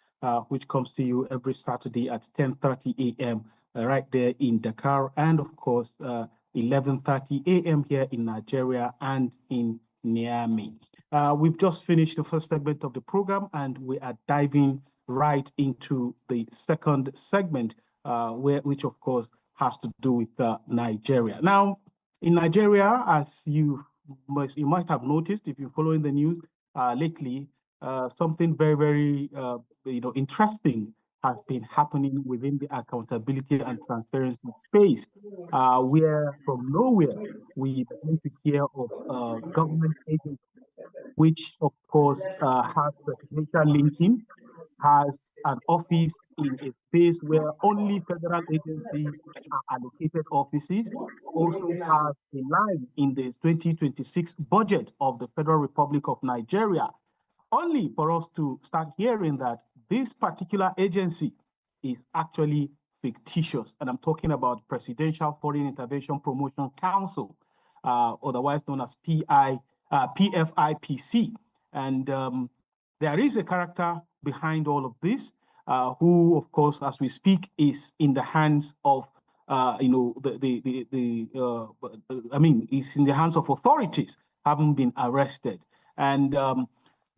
C: which comes to you every Saturday at 10:30 a.m. Right there in Dakar, and of course, 11:30 a.m. here in Nigeria and in Niamey. We've just finished the first segment of the program, and we are diving right into the second segment, which of course has to do with Nigeria. Now, in Nigeria, as you might have noticed if you're following the news lately, something very, very interesting has been happening within the accountability and transparency space, where from nowhere we begin to hear of government agencies, which of course has presidential linking, has an office in a space where only federal agencies are allocated offices, also has a line in the 2026 budget of the Federal Republic of Nigeria, only for us to start hearing that this particular agency is actually fictitious. And I'm talking about Presidential Foreign Intervention Promotion Council, otherwise known as PFIPC. And there is a character behind all of this, who, of course, as we speak, is in the hands of, is in the hands of authorities, having been arrested. And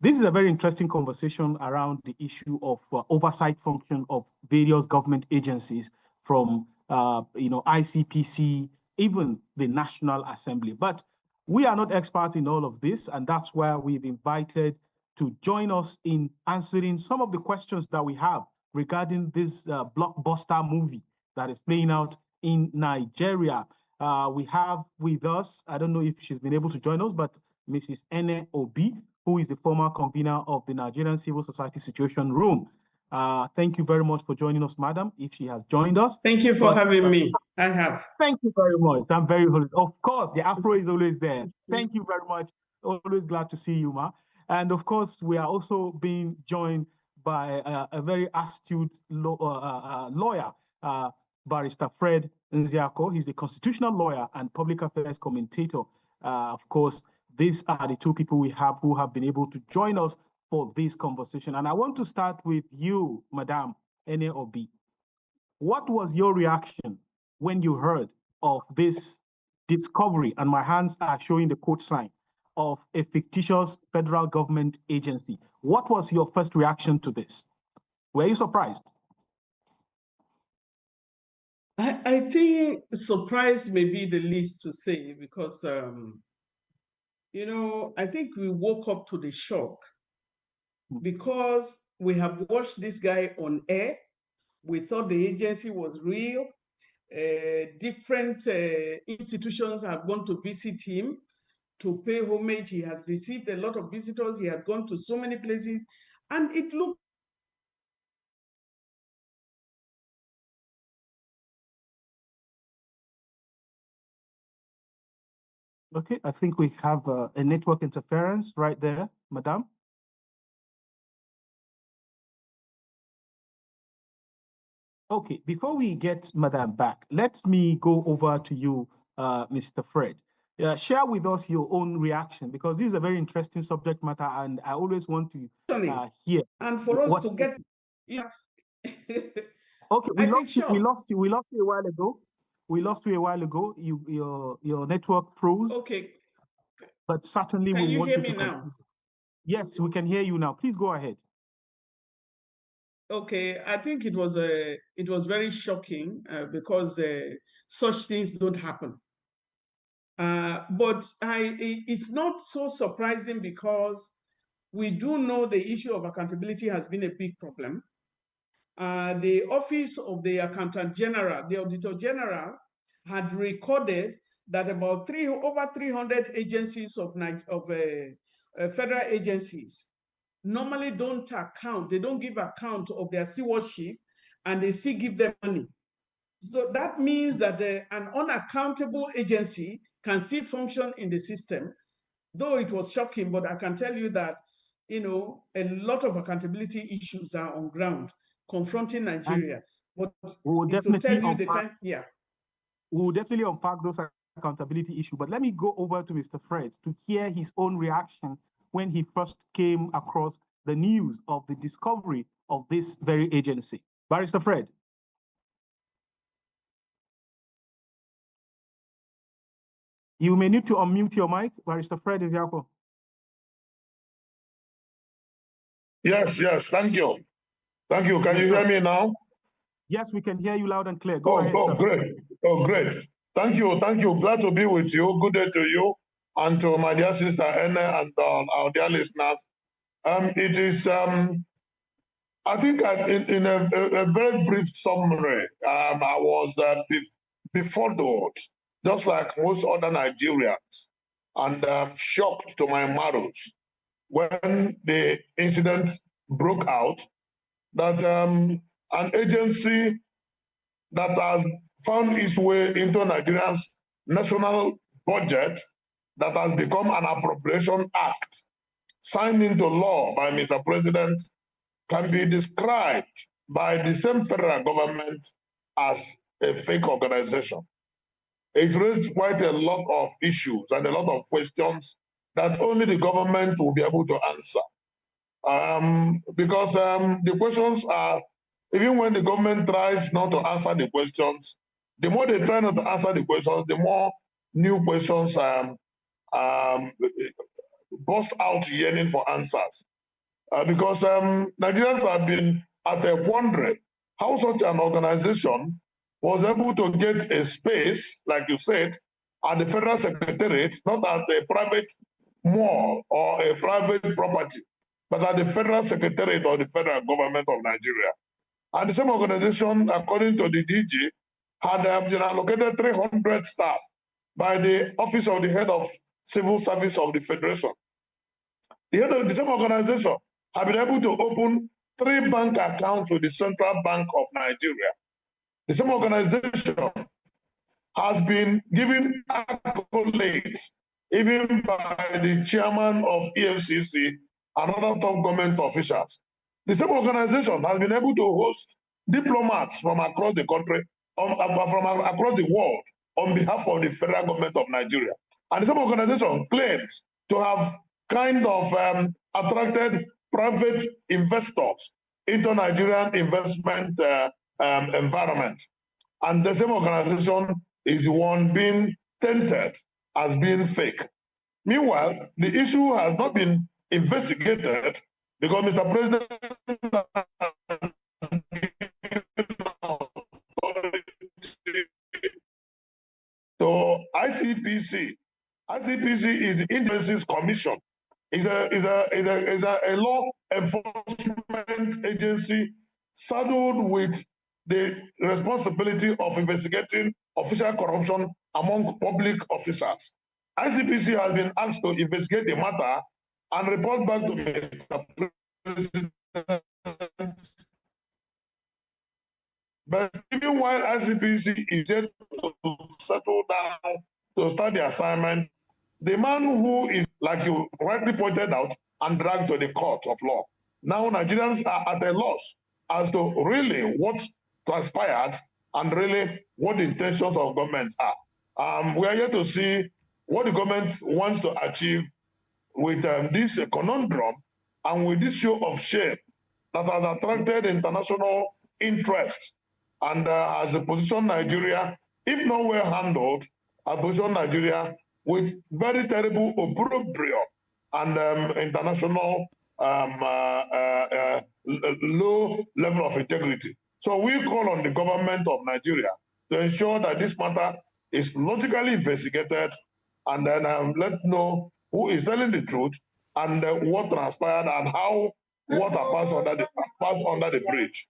C: this is a very interesting conversation around the issue of oversight function of various government agencies, from ICPC, even the National Assembly. But We are not experts in all of this, and that's why we've invited to join us in answering some of the questions that we have regarding this blockbuster movie that is playing out in Nigeria. We have with us, I don't know if she's been able to join us, but Mrs. Ene Obi, who is the former convener of the Nigerian Civil Society Situation Room. Thank you very much for joining us, madam, if she has joined us.
F: Thank you for having me. I have.
C: Thank you very much. I'm very honored. Of course, the Afro is always there. Thank you very much. Always glad to see you, ma. And of course, we are also being joined by a very astute lawyer, Barrister Fred Nziako. He's a constitutional lawyer and public affairs commentator. Of course, these are the two people we have who have been able to join us for this conversation. And I want to start with you, Madam Ene Obi. What was your reaction when you heard of this discovery, and my hands are showing the quote sign, of a fictitious federal government agency? What was your first reaction to this? Were you surprised?
F: I think surprise may be the least to say, because, you know, I think we woke up to the shock because we have watched this guy on air. We thought the agency was real. Different institutions have gone to visit him to pay homage. He has received a lot of visitors. He had gone to so many places, and it looked
C: Okay, I think we have a network interference right there, Madam. Okay, before we get Madam back, let me go over to you, Mr. Fred. Share with us your own reaction, because this is a very interesting subject matter, and I always want to hear.
F: And for us to get, yeah.
C: Okay, we lost you a while ago. We lost you a while ago. Your network froze.
F: Okay.
C: But certainly
F: we want
C: to
F: hear me now?
C: Yes, we can hear you now. Please go ahead.
F: Okay, I think it was very shocking because such things don't happen. But it's not so surprising because we do know the issue of accountability has been a big problem. The Office of the Accountant General, the Auditor General, had recorded that about over 300 agencies of federal agencies normally don't account, they don't give account of their stewardship, and they still give them money. So that means that an unaccountable agency can still function in the system. Though it was shocking, but I can tell you that, you know, a lot of accountability issues are on ground confronting Nigeria. But
C: we'll definitely
F: We'll
C: definitely unpack those accountability issues. But let me go over to Mr. Fred to hear his own reaction when he first came across the news of the discovery of this very agency. Barrister Fred. You may need to unmute your mic. Barrister Fred Nziako.
G: Yes, thank you. Thank you. Can you hear me now?
C: Yes, we can hear you loud and clear. Go ahead, sir.
G: Great. Oh, great. Thank you. Glad to be with you. Good day to you and to my dear sister Ene and our dear listeners. It is, I think in a very brief summary, I was befuddled, just like most other Nigerians, and shocked to my marrows when the incident broke out that an agency that has found its way into Nigeria's national budget, that has become an appropriation act signed into law by Mr. President, can be described by the same federal government as a fake organization. It raised quite a lot of issues and a lot of questions that only the government will be able to answer. Because the questions are, even when the government tries not to answer the questions, the more they try not to answer the questions, the more new questions burst out yearning for answers. Because Nigerians have been at a wondering how such an organization was able to get a space, like you said, at the Federal Secretariat, not at a private mall or a private property, but at the Federal Secretariat or the Federal Government of Nigeria. And the same organization, according to the DG, had allocated 300 staff by the Office of the Head of Civil Service of the Federation. The head of the same organization have been able to open 3 bank accounts with the Central Bank of Nigeria. The same organization has been given accolades even by the chairman of EFCC and other top government officials. The same organization has been able to host diplomats from across the country, from across the world, on behalf of the federal government of Nigeria. And the same organization claims to have kind of attracted private investors into Nigerian investment environment. And the same organization is the one being tainted as being fake. Meanwhile, the issue has not been investigated because Mr. President to ICPC. ICPC is the Independence Commission. Is a law enforcement agency saddled with the responsibility of investigating official corruption among public officers. ICPC has been asked to investigate the matter and report back to Mr. President. But even while ICPC is yet to settle down to start the assignment, the man who is, like you rightly pointed out, and dragged to the court of law. Now Nigerians are at a loss as to really what transpired and really what the intentions of government are. We are here to see what the government wants to achieve with this conundrum and with this show of shame that has attracted international interest and has positioned Nigeria, if not well handled, has positioned Nigeria with very terrible opprobrium and international low level of integrity. So we call on the government of Nigeria to ensure that this matter is logically investigated and then let know who is telling the truth and what transpired and how water passed under the bridge.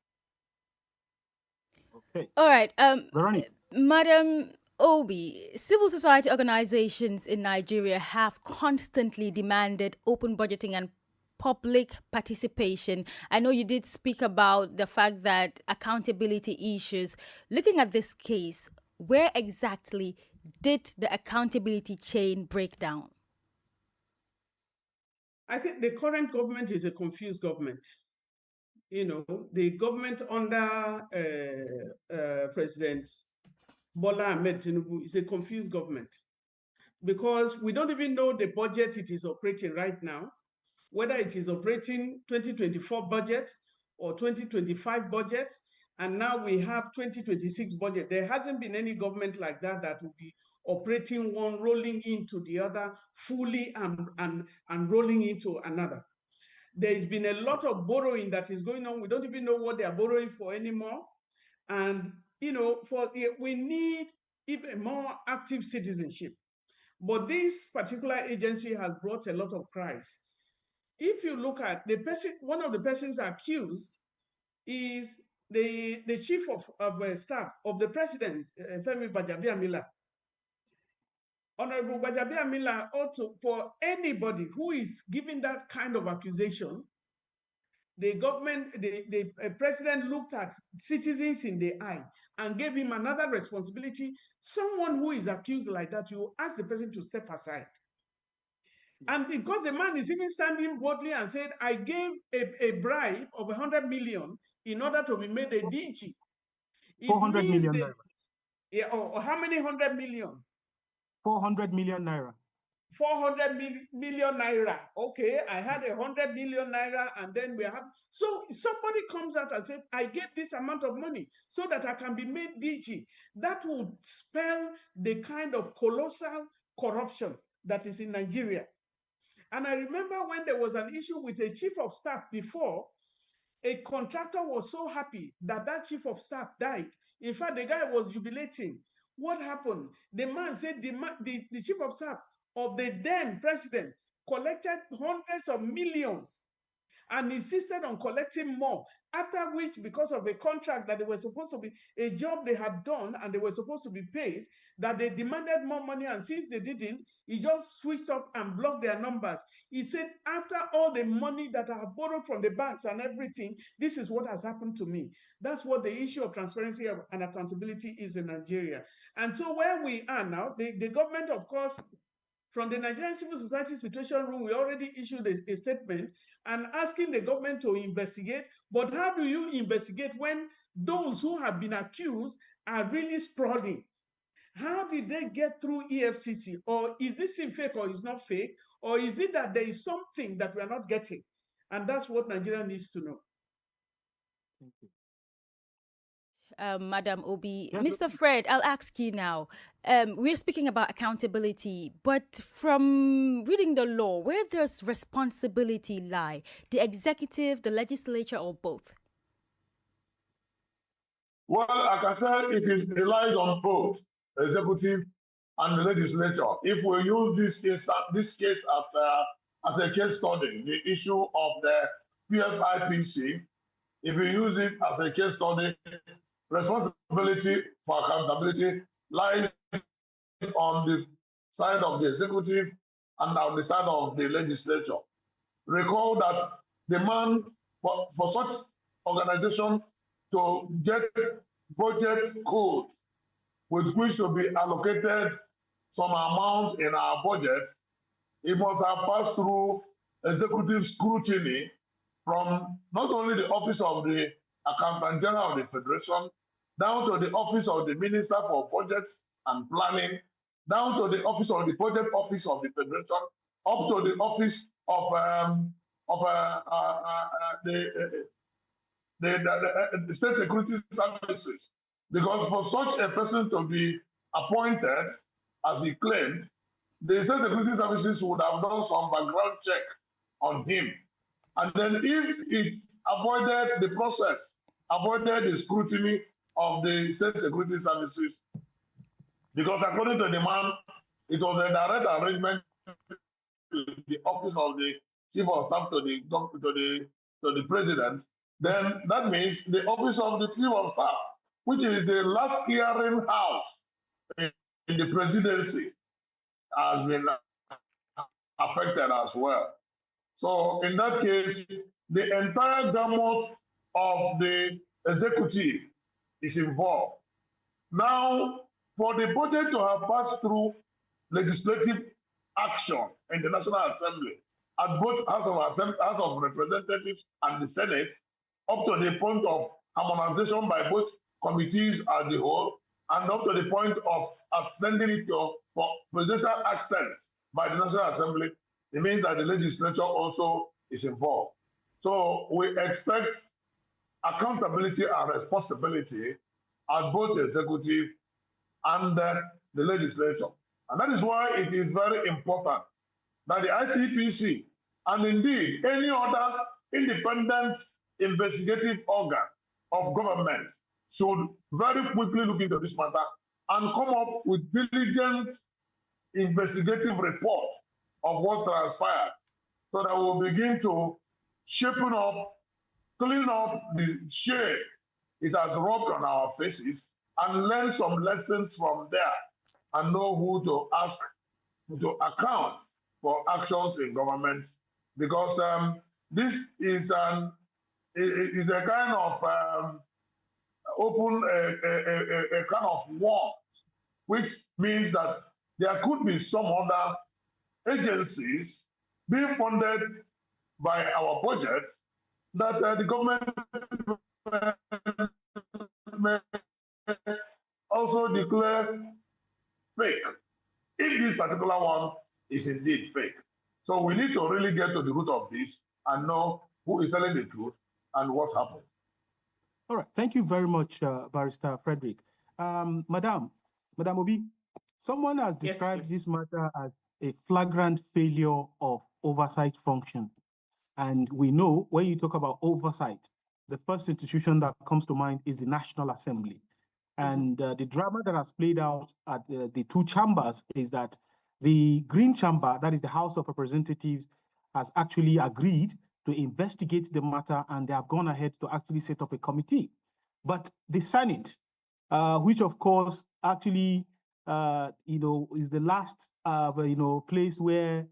B: Okay. All right.
C: Veronica.
B: Madam Obi, civil society organizations in Nigeria have constantly demanded open budgeting and public participation. I know you did speak about the fact that accountability issues. Looking at this case, where exactly did the accountability chain break down?
F: I think the current government is a confused government. You know, the government under President Bola Ahmed Tinubu is a confused government because we don't even know the budget it is operating right now, whether it is operating 2024 budget or 2025 budget, and now we have 2026 budget. There hasn't been any government like that that will be operating one, rolling into the other fully and rolling into another. There's been a lot of borrowing that is going on. We don't even know what they are borrowing for anymore. And, you know, we need even more active citizenship. But this particular agency has brought a lot of cries. If you look at the person, one of the persons accused is the chief of staff of the president, Femi Gbajabiamila. Honorable Gbajabiamila, also for anybody who is giving that kind of accusation, the government, the president looked at citizens in the eye and gave him another responsibility. Someone who is accused like that, you ask the person to step aside. And because the man is even standing boldly and said, I gave a bribe of 100 million in order to be made a DG.
C: 400 million naira.
F: Yeah, or how many 100 million?
C: 400 million naira.
F: 400 million naira. Okay, I had 100 million naira, and then we have. So somebody comes out and says, I gave this amount of money so that I can be made DG. That would spell the kind of colossal corruption that is in Nigeria. And I remember when there was an issue with a chief of staff before, a contractor was so happy that that chief of staff died. In fact, the guy was jubilating. What happened? The man said the chief of staff of the then president collected hundreds of millions and insisted on collecting more, after which, because of a contract that they were supposed to be, a job they had done and they were supposed to be paid, that they demanded more money, and since they didn't, he just switched up and blocked their numbers. He said, after all the money that I have borrowed from the banks and everything, this is what has happened to me. That's what the issue of transparency and accountability is in Nigeria. And so where we are now, the government, of course, from the Nigerian Civil Society Situation Room, we already issued a statement and asking the government to investigate. But how do you investigate when those who have been accused are really sprawling? How did they get through EFCC? Or is this fake or is not fake? Or is it that there is something that we are not getting? And that's what Nigeria needs to know.
C: Thank you.
B: Madam Obi.
C: Yes,
B: Mr. Fred, I'll ask you now. We're speaking about accountability, but from reading the law, where does responsibility lie? The executive, the legislature, or both?
G: Well, like I said, it relies on both the executive and the legislature. If we use this case as a case study, the issue of the PFIPC, if we use it as a case study, responsibility for accountability lies on the side of the executive and on the side of the legislature. Recall that the man for such organization to get budget codes with which to be allocated some amount in our budget, it must have passed through executive scrutiny from not only the office of the Accountant General of the Federation, down to the office of the Minister for Budget and Planning, down to the office of the Budget Office of the Federation, up to the office of the State Security Services. Because for such a person to be appointed, as he claimed, the State Security Services would have done some background check on him. And then if it avoided the process, avoided the scrutiny of the State Security Services, because according to the man, it was a direct arrangement to the office of the Chief of Staff to the President, then that means the office of the Chief of Staff, which is the last hearing house in the presidency, has been affected as well. So in that case, the entire gamut of the executive is involved. Now, for the budget to have passed through legislative action in the National Assembly, at both House of Representatives and the Senate, up to the point of harmonization by both committees as the whole, and up to the point of sending it for presidential assent by the National Assembly, it means that the legislature also is involved. So we expect accountability and responsibility at both the executive and the legislature. And that is why it is very important that the ICPC and indeed any other independent investigative organ of government should very quickly look into this matter and come up with diligent investigative report of what transpired, so that we'll begin to shapen up, clean up the shade it has rubbed on our faces and learn some lessons from there and know who to ask to account for actions in government, because this is a kind of a kind of war, which means that there could be some other agencies being funded by our budget that the government may also declare fake, if this particular one is indeed fake. So we need to really get to the root of this and know who is telling the truth and what happened.
C: All right. Thank you very much, Barrister Frederick. Madam Obi, someone has described this matter as a flagrant failure of oversight function. And we know when you talk about oversight, the first institution that comes to mind is the National Assembly. And the drama that has played out at the two chambers is that the Green Chamber, that is the House of Representatives, has actually agreed to investigate the matter, and they have gone ahead to actually set up a committee. But the Senate, which of course actually is the last place where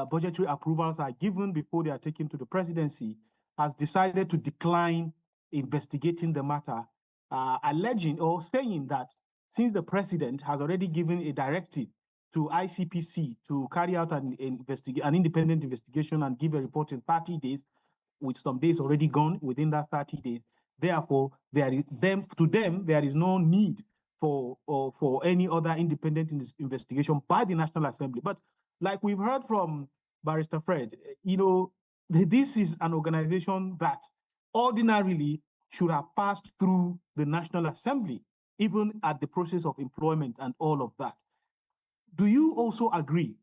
C: budgetary approvals are given before they are taken to the presidency, has decided to decline investigating the matter, alleging or saying that since the president has already given a directive to ICPC to carry out an independent investigation and give a report in 30 days, with some days already gone within that 30 days. Therefore, there is no need for any other independent investigation by the National Assembly. But like we've heard from Barrister Fred, this is an organization that ordinarily should have passed through the National Assembly, even at the process of employment and all of that. Do you also agree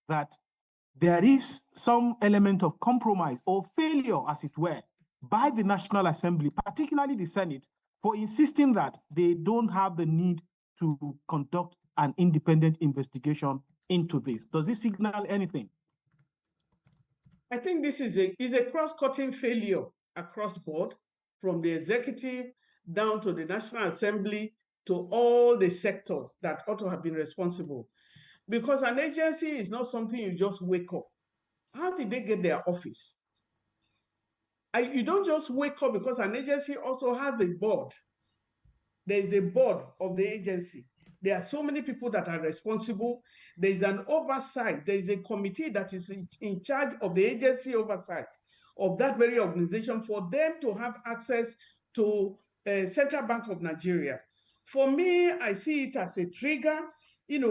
C: that there is some element of compromise or failure, as it were, by the National Assembly, particularly the Senate, for insisting that they don't have the need to conduct an independent investigation into this? Does this signal anything?
F: I think this is a cross-cutting failure across board, from the executive down to the National Assembly to all the sectors that ought to have been responsible. Because an agency is not something you just wake up. How did they get their office? You don't just wake up, because an agency also has a board. There is a board of the agency. There are so many people that are responsible. There is an oversight. There is a committee that is in charge of the agency oversight of that very organization, for them to have access to Central Bank of Nigeria. For me, I see it as a trigger,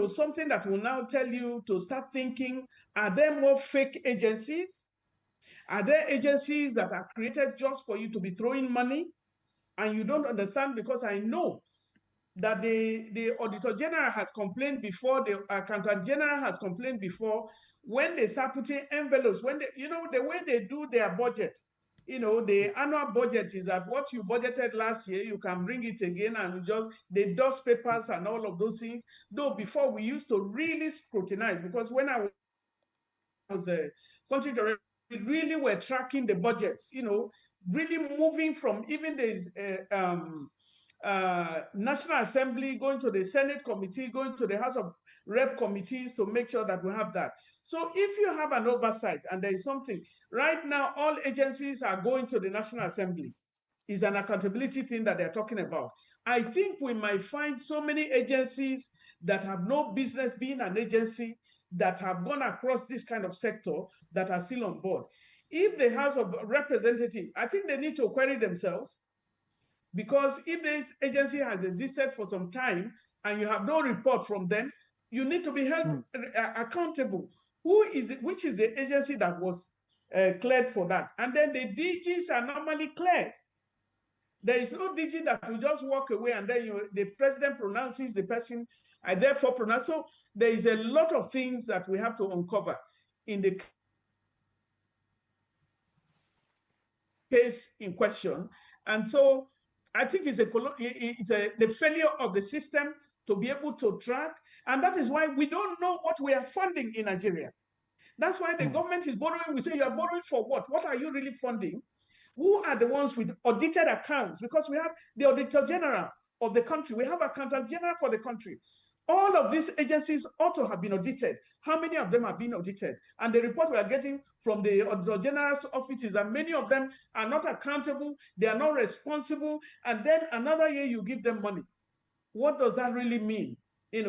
F: something that will now tell you to start thinking, are there more fake agencies? Are there agencies that are created just for you to be throwing money? And you don't understand, because I know that the Auditor General has complained before, the Accountant General has complained before, when they start putting envelopes, when they, the way they do their budget, the annual budget is that what you budgeted last year, you can bring it again, and they dust papers and all of those things. Though before we used to really scrutinize, because when I was a country director, we really were tracking the budgets, really moving from even the National Assembly, going to the Senate committee, going to the House of Rep committees to make sure that we have that. So if you have an oversight and there is something, right now, all agencies are going to the National Assembly. Is an accountability thing that they're talking about. I think we might find so many agencies that have no business being an agency, that have gone across this kind of sector, that are still on board. If the House of Representatives, I think they need to query themselves, because if this agency has existed for some time and you have no report from them, you need to be held accountable. Which is the agency that was cleared for that? And then the DGs are normally cleared. There is no DG that will just walk away and then the president pronounces the person, I therefore pronounce. So there is a lot of things that we have to uncover in the case in question. And so I think it's the failure of the system to be able to track. And that is why we don't know what we are funding in Nigeria. That's why the government is borrowing. We say, you are borrowing for what? What are you really funding? Who are the ones with audited accounts? Because we have the Auditor General of the country. We have Accountant General for the country. All of these agencies ought to have been audited. How many of them have been audited? And the report we are getting from the Auditor General's office is that many of them are not accountable, they are not responsible, and then another year you give them money. What does that really mean?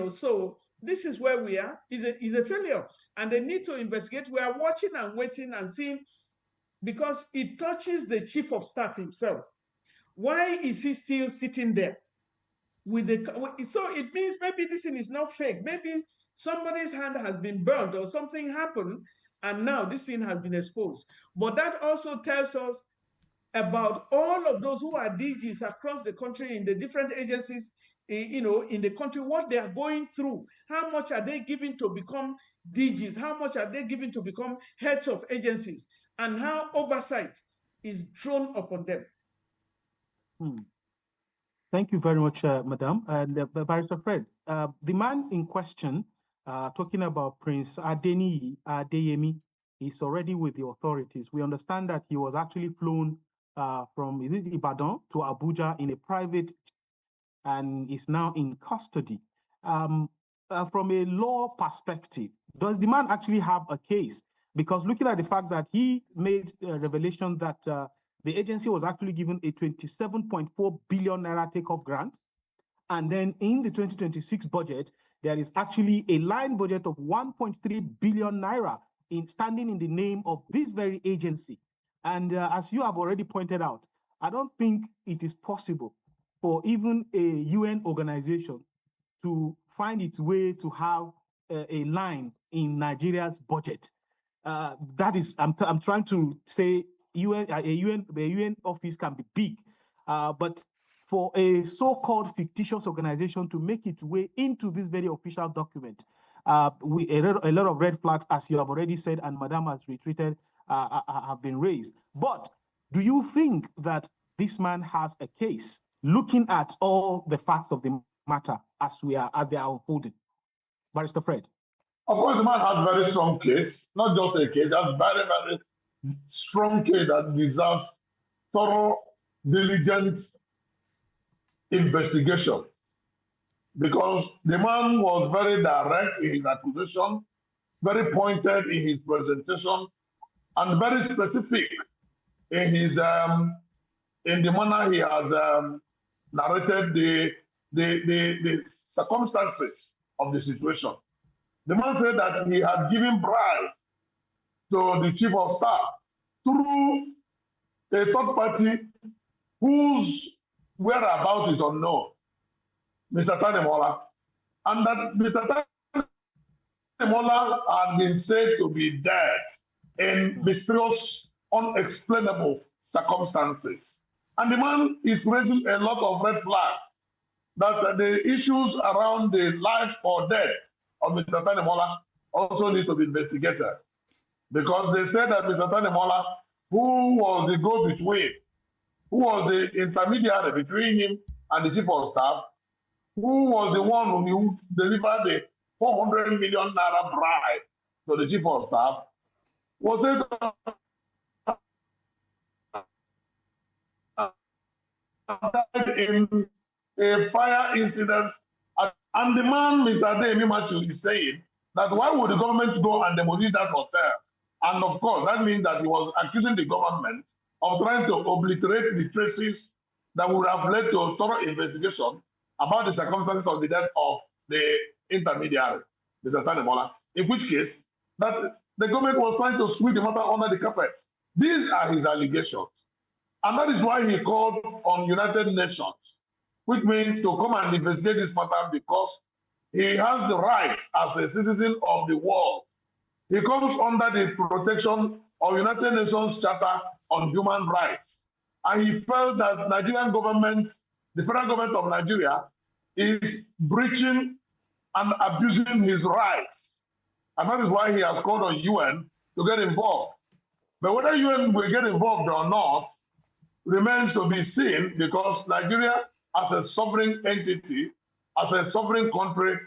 F: So this is where we are. Is a failure, and they need to investigate. We are watching and waiting and seeing, because it touches the Chief of Staff himself. Why is he still sitting there? So it means maybe this thing is not fake. Maybe somebody's hand has been burnt or something happened, and now this thing has been exposed. But that also tells us about all of those who are DGs across the country in the different agencies, in the country, what they are going through. How much are they giving to become DGs? How much are they giving to become heads of agencies? And how oversight is thrown upon them.
C: Thank you very much, Madam. And Barrister Fred, the man in question, talking about Prince Adeyemi, is already with the authorities. We understand that he was actually flown from Ibadan to Abuja in a private and is now in custody. From a law perspective, does the man actually have a case? Because looking at the fact that he made a revelation that the agency was actually given a 27.4 billion naira take-off grant, and then in the 2026 budget, there is actually a line budget of 1.3 billion naira standing in the name of this very agency. And as you have already pointed out, I don't think it is possible for even a UN organization to find its way to have a line in Nigeria's budget. That is, I'm trying to say, the UN office can be big, but for a so-called fictitious organization to make its way into this very official document, a lot of red flags, as you have already said, and Madam has retreated, have been raised. But do you think that this man has a case, looking at all the facts of the matter as they are unfolding? Barrister Fred.
G: Of course, the man has a very strong case, not just a case, a very, very strong case that deserves thorough, diligent investigation. Because the man was very direct in his accusation, very pointed in his presentation, and very specific in his in the manner he has narrated the circumstances of the situation. The man said that he had given bribe to the chief of staff through a third party whose whereabouts is unknown, Mr. Tanemola, and that Mr. Tanemola had been said to be dead in mysterious, unexplainable circumstances. And the man is raising a lot of red flags that the issues around the life or death of Mr. Tanemola also need to be investigated. Because they said that Mr. Tanemola, who was the go-between, who was the intermediary between him and the chief of staff, who was the one who delivered the 400 million naira bribe to the chief of staff, was said died in a fire incident. And the man, Mr. Adeyemi Matthew, is saying that why would the government go and demolish that hotel? And of course, that means that he was accusing the government of trying to obliterate the traces that would have led to a thorough investigation about the circumstances of the death of the intermediary, Mr. Tanemola, in which case that the government was trying to sweep the matter under the carpet. These are his allegations. And that is why he called on United Nations, which means to come and investigate this matter because he has the right as a citizen of the world. He comes under the protection of United Nations Charter on Human Rights. And he felt that Nigerian government, the federal government of Nigeria, is breaching and abusing his rights. And that is why he has called on UN to get involved. But whether UN will get involved or not remains to be seen because Nigeria, as a sovereign entity, as a sovereign country,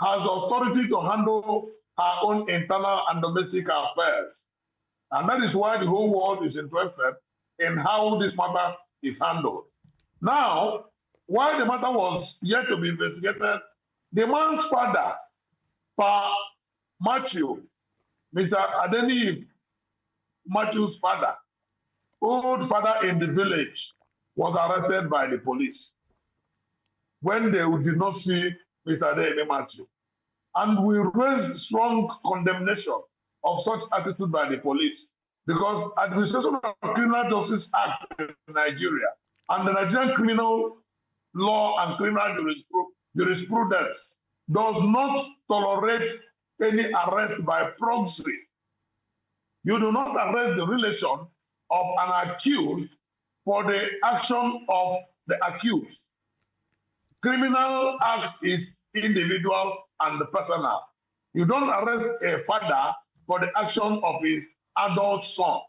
G: has authority to handle her own internal and domestic affairs. And that is why the whole world is interested in how this matter is handled. Now, while the matter was yet to be investigated, the man's father, Pa Matthew, Mr. Adeni Matthew's father, old father in the village, was arrested by the police when they did not see Mr. Adeni Matthew. And we raised strong condemnation of such attitude by the police because Administration of Criminal Justice Act in Nigeria and the Nigerian criminal law and criminal jurisprudence does not tolerate any arrest by proxy. You do not arrest the relation of an accused for the action of the accused. Criminal act is individual and personal. You don't arrest a father for the action of his adult son.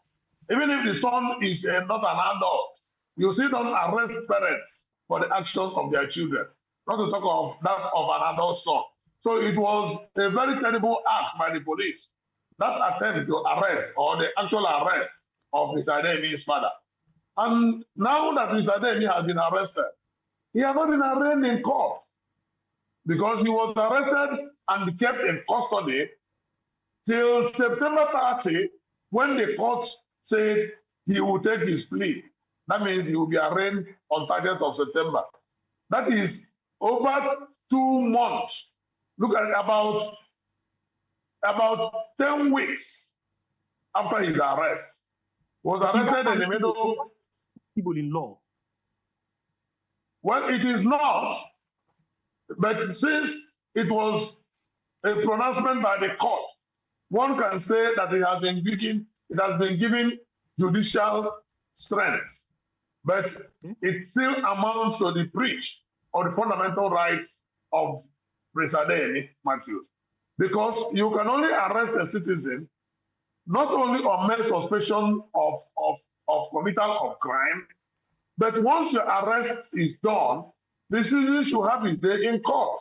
G: Even if the son is not an adult, you still don't arrest parents for the actions of their children, not to talk of that of an adult son. So it was a very terrible act by the police, that attempt to arrest or the actual arrest of Mr. Adeyemi's father. And now that Mr. Adeyemi has been arrested, he has not been arraigned in court because he was arrested and kept in custody till September 30, when the court said he will take his plea. That means he will be arraigned on 30th of September. That is over 2 months. Look at about 10 weeks after his arrest. Was arrested in the middle.
C: People in law.
G: Well, it is not, but since it was a pronouncement by the court, one can say that it has been given judicial strength, but it still amounts to the breach of the fundamental rights of Mr. Adeyemi Matthews. Because you can only arrest a citizen not only on mere suspicion of committal of crime, but once your arrest is done, the citizen should have his day in court.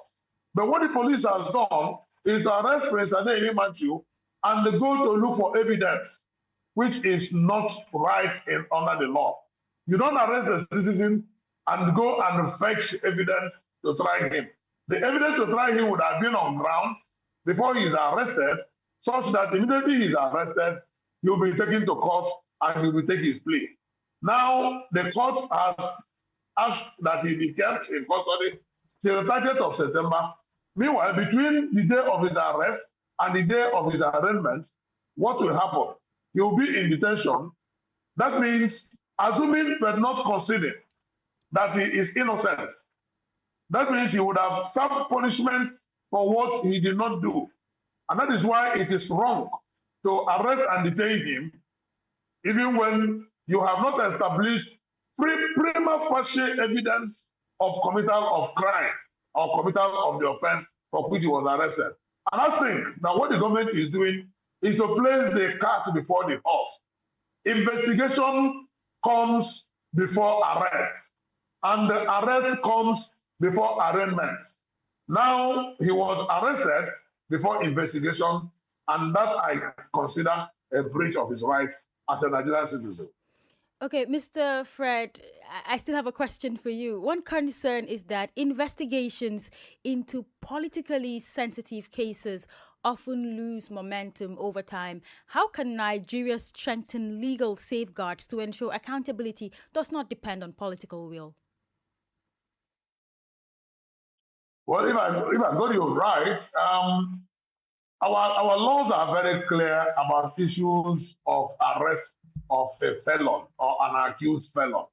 G: But what the police has done is to arrest Mr. Adeyemi Matthews and they go to look for evidence, which is not right under the law. You don't arrest a citizen and go and fetch evidence to try him. The evidence to try him would have been on ground before he is arrested, such that immediately he is arrested, he will be taken to court and he will take his plea. Now, the court has asked that he be kept in custody till the 30th of September. Meanwhile, between the day of his arrest and the day of his arraignment, what will happen? He will be in detention. That means, assuming but not considering that he is innocent, that means he would have served punishment for what he did not do. And that is why it is wrong to arrest and detain him, even when you have not established prima facie evidence of committal of crime or committal of the offense for which he was arrested. And I think that what the government is doing is to place the cart before the horse. Investigation comes before arrest, and the arrest comes before arraignment. Now he was arrested before investigation, and that I consider a breach of his rights as a Nigerian citizen.
B: Okay, Mr. Fred, I still have a question for you. One concern is that investigations into politically sensitive cases often lose momentum over time. How can Nigeria strengthen legal safeguards to ensure accountability does not depend on political will?
G: Well, if I got you right, our laws are very clear about issues of arrest of a felon or an accused felon.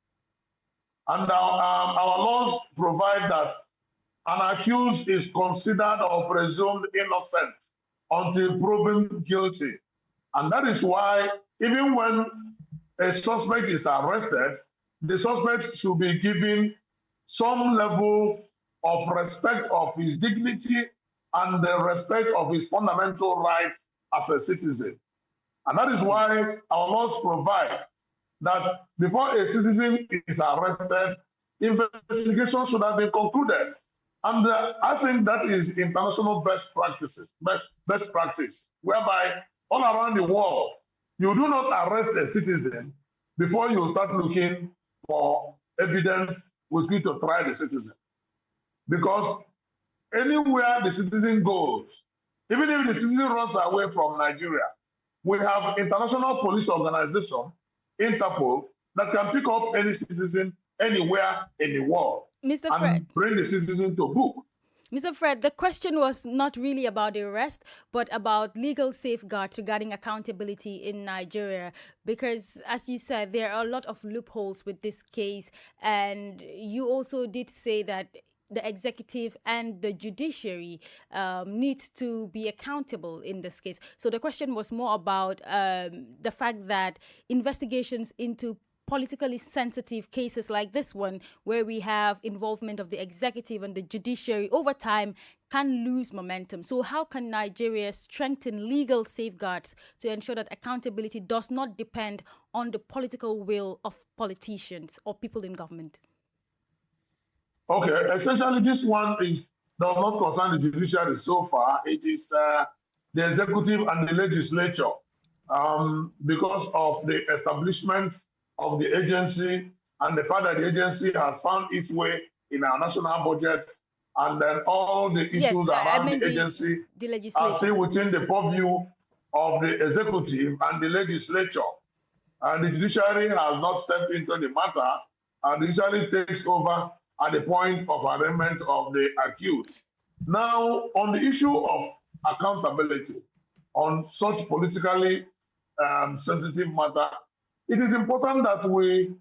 G: And our laws provide that an accused is considered or presumed innocent until proven guilty. And that is why even when a suspect is arrested, the suspect should be given some level of respect of his dignity and the respect of his fundamental rights as a citizen. And that is why our laws provide that before a citizen is arrested, investigation should have been concluded. And I think that is international best practice, whereby all around the world, you do not arrest a citizen before you start looking for evidence with which to try the citizen. Because anywhere the citizen goes, even if the citizen runs away from Nigeria, we have international police organization, Interpol, that can pick up any citizen anywhere in the world
B: Mr.
G: and
B: Fred,
G: bring the citizen to book.
B: Mr. Fred, the question was not really about the arrest, but about legal safeguards regarding accountability in Nigeria. Because, as you said, there are a lot of loopholes with this case. And you also did say that the executive and the judiciary need to be accountable in this case. So the question was more about the fact that investigations into politically sensitive cases like this one, where we have involvement of the executive and the judiciary over time, can lose momentum. So how can Nigeria strengthen legal safeguards to ensure that accountability does not depend on the political will of politicians or people in government?
G: Okay, essentially this one does not concern the judiciary so far. It is the executive and the legislature, because of the establishment of the agency and the fact that the agency has found its way in our national budget, and then all the issues
B: Yes, I
G: around
B: meant
G: the agency
B: the
G: are
B: legislature.
G: still within the purview of the executive and the legislature. And the judiciary has not stepped into the matter, and the judiciary takes over at the point of arraignment of the accused. Now, on the issue of accountability on such politically sensitive matter, it is important that we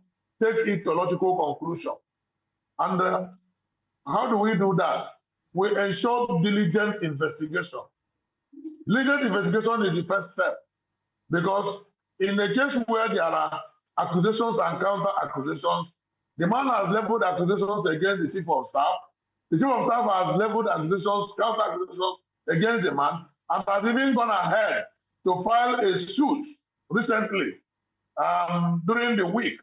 G: take it to logical conclusion. And how do we do that? We ensure diligent investigation. Diligent investigation is the first step, because in the case where there are accusations and counter accusations, the man has leveled accusations against the chief of staff. The chief of staff has leveled accusations, counter accusations against the man, and has even gone ahead to file a suit recently during the week.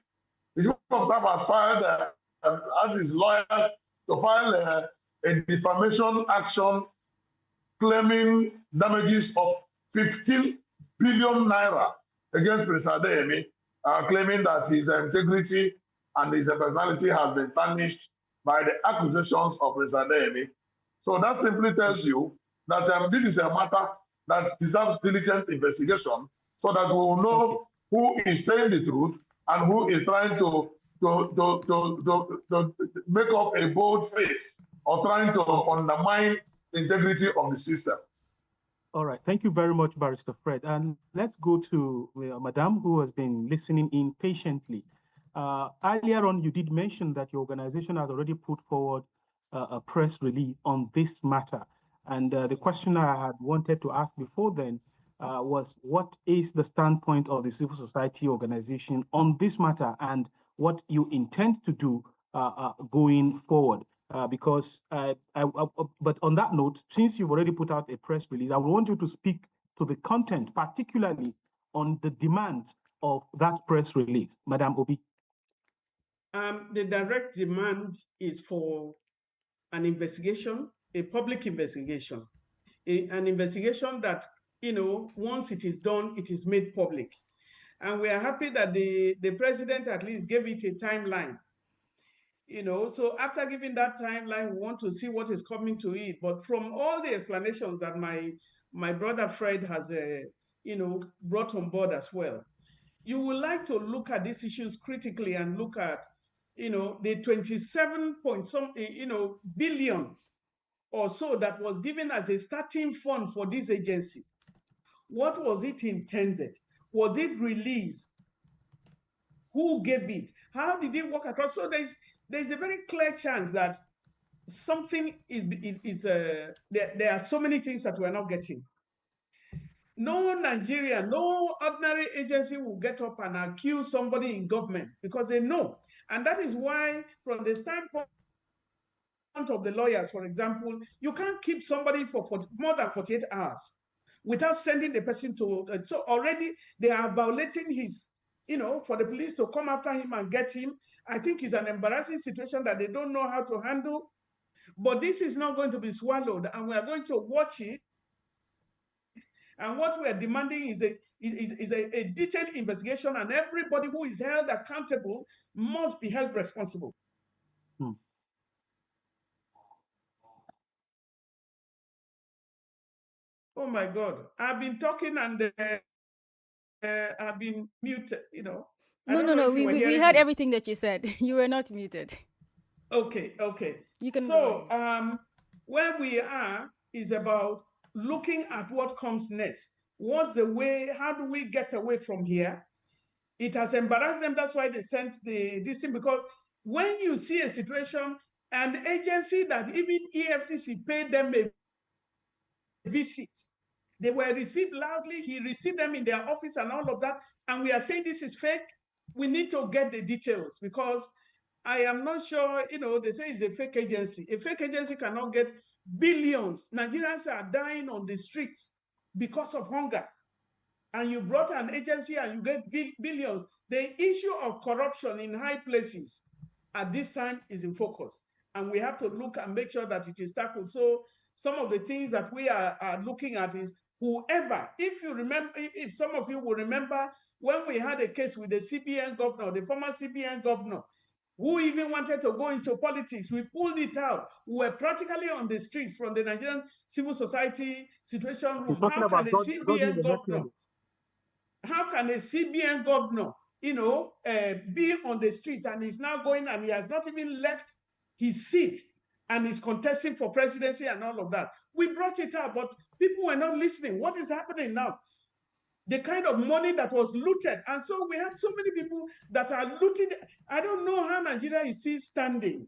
G: The chief of staff has filed, as his lawyer, to file a defamation action claiming damages of 15 billion naira against Prince Adeyemi, claiming that his integrity and his personality has been tarnished by the accusations of Prince Adeyemi. So that simply tells you that this is a matter that deserves diligent investigation, so that we will know who is saying the truth and who is trying to make up a bold face or trying to undermine the integrity of the system.
C: All right. Thank you very much, Barrister Fred. And let's go to Madam, who has been listening in patiently. Earlier on, you did mention that your organization has already put forward a press release on this matter. And the question I had wanted to ask before then was, what is the standpoint of the civil society organization on this matter, and what you intend to do going forward? But on that note, since you've already put out a press release, I want you to speak to the content, particularly on the demands of that press release. Madam Obi.
F: The direct demand is for an investigation, a public investigation, an investigation that, once it is done, it is made public. And we are happy that the president at least gave it a timeline. So after giving that timeline, we want to see what is coming to it. But from all the explanations that my brother Fred has, brought on board as well, you would like to look at these issues critically and look at, the 27 point billion or so that was given as a starting fund for this agency. What was it intended? Was it released? Who gave it? How did it work across? So there's a very clear chance that something there are so many things that we're not getting. No Nigerian, no ordinary agency will get up and accuse somebody in government because they know. And that is why, from the standpoint of the lawyers, for example, you can't keep somebody for more than 48 hours without sending the person to, so already they are violating his, for the police to come after him and get him. I think it's an embarrassing situation that they don't know how to handle. But this is not going to be swallowed, and we are going to watch it. And what we are demanding is a detailed investigation, and everybody who is held accountable must be held responsible. Oh my God, I've been talking and I've been muted,
B: No. We heard everything that you said. You were not muted.
F: Okay.
B: You can.
F: So where we are is about looking at what comes next. What's the way? How do we get away from here? It has embarrassed them. That's why they sent this thing, because when you see a situation, an agency that even EFCC paid them a visit, they were received loudly. He received them in their office and all of that. And we are saying this is fake. We need to get the details, because I am not sure, they say it's a fake agency. A fake agency cannot get billions. Nigerians are dying on the streets because of hunger. And you brought an agency and you get billions. The issue of corruption in high places at this time is in focus. and we have to look and make sure that it is tackled. So some of the things that we are looking at is whoever, if you remember, if some of you will remember when we had a case with the CBN governor, the former CBN governor, who even wanted to go into politics, we pulled it out. We were practically on the streets from the Nigerian civil society situation room. How can a CBN governor, be on the street, and he's now going and he has not even left his seat and is contesting for presidency and all of that? We brought it up, but people were not listening. What is happening now? The kind of money that was looted. And so we have so many people that are looting. I don't know how Nigeria is still standing,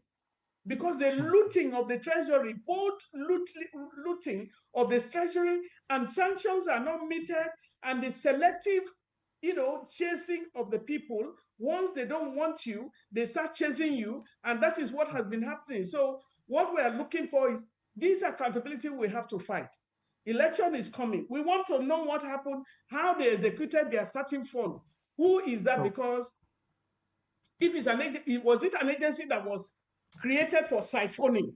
F: because the looting of the treasury, both looting of the treasury and sanctions are not meted, and the selective, chasing of the people. Once they don't want you, they start chasing you, and that is what has been happening. So what we are looking for is this accountability we have to fight. Election is coming. We want to know what happened, how they executed their starting fund. Who is that? Because if it's an agency, was it an agency that was created for siphoning,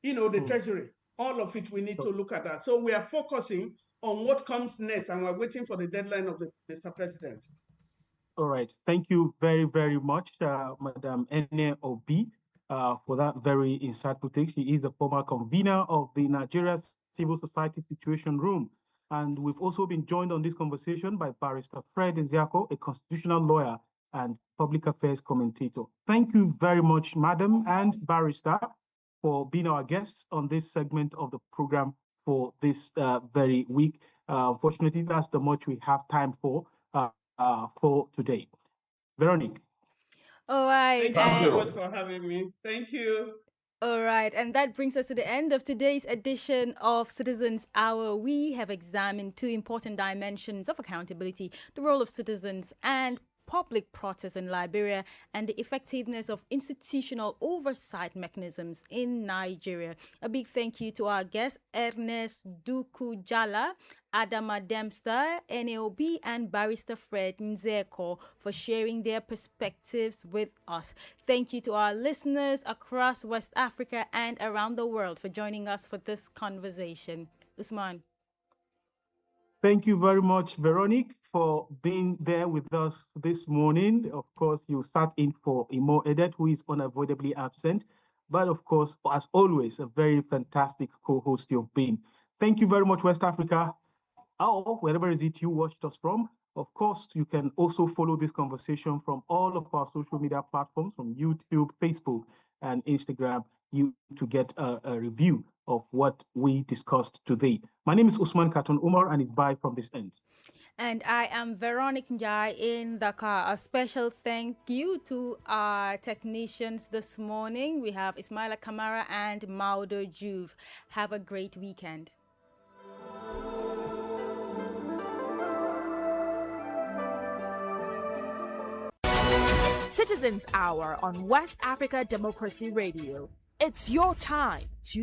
F: the treasury? All of it, we need to look at that. So we are focusing on what comes next, and we're waiting for the deadline of the Mr. President.
C: All right. Thank you very, very much, Madam Ene Obi, for that very insightful take. She is the former convener of the Nigeria Civil Society Situation Room. And we've also been joined on this conversation by Barrister Fred Eziako, a constitutional lawyer and public affairs commentator. Thank you very much, Madam and Barrister, for being our guests on this segment of the program for this very week. Unfortunately, that's the much we have time for today. Veronique.
B: All right.
F: Thank you so much for having me. Thank you.
B: All right, and that brings us to the end of today's edition of Citizens Hour. We have examined two important dimensions of accountability: the role of citizens and public protest in Liberia, and the effectiveness of institutional oversight mechanisms in Nigeria. A big thank you to our guests, Ernest Dukujala, Adama Dempster, NAOB, and Barrister Fred Nzeko for sharing their perspectives with us. Thank you to our listeners across West Africa and around the world for joining us for this conversation. Usman.
C: Thank you very much, Veronique, for being there with us this morning. Of course, you sat in for Imo Edet, who is unavoidably absent. But of course, as always, a very fantastic co-host you've been. Thank you very much, West Africa. Or wherever is it you watched us from. Of course, you can also follow this conversation from all of our social media platforms, from YouTube, Facebook, and Instagram, to get a review of what we discussed today. My name is Usman Katun Umar, and it's bye from this end.
B: And I am Veronique Njai in Dakar. A special thank you to our technicians this morning. We have Ismaila Kamara and Maudo Juve. Have a great weekend.
A: Citizens Hour on West Africa Democracy Radio. It's your time to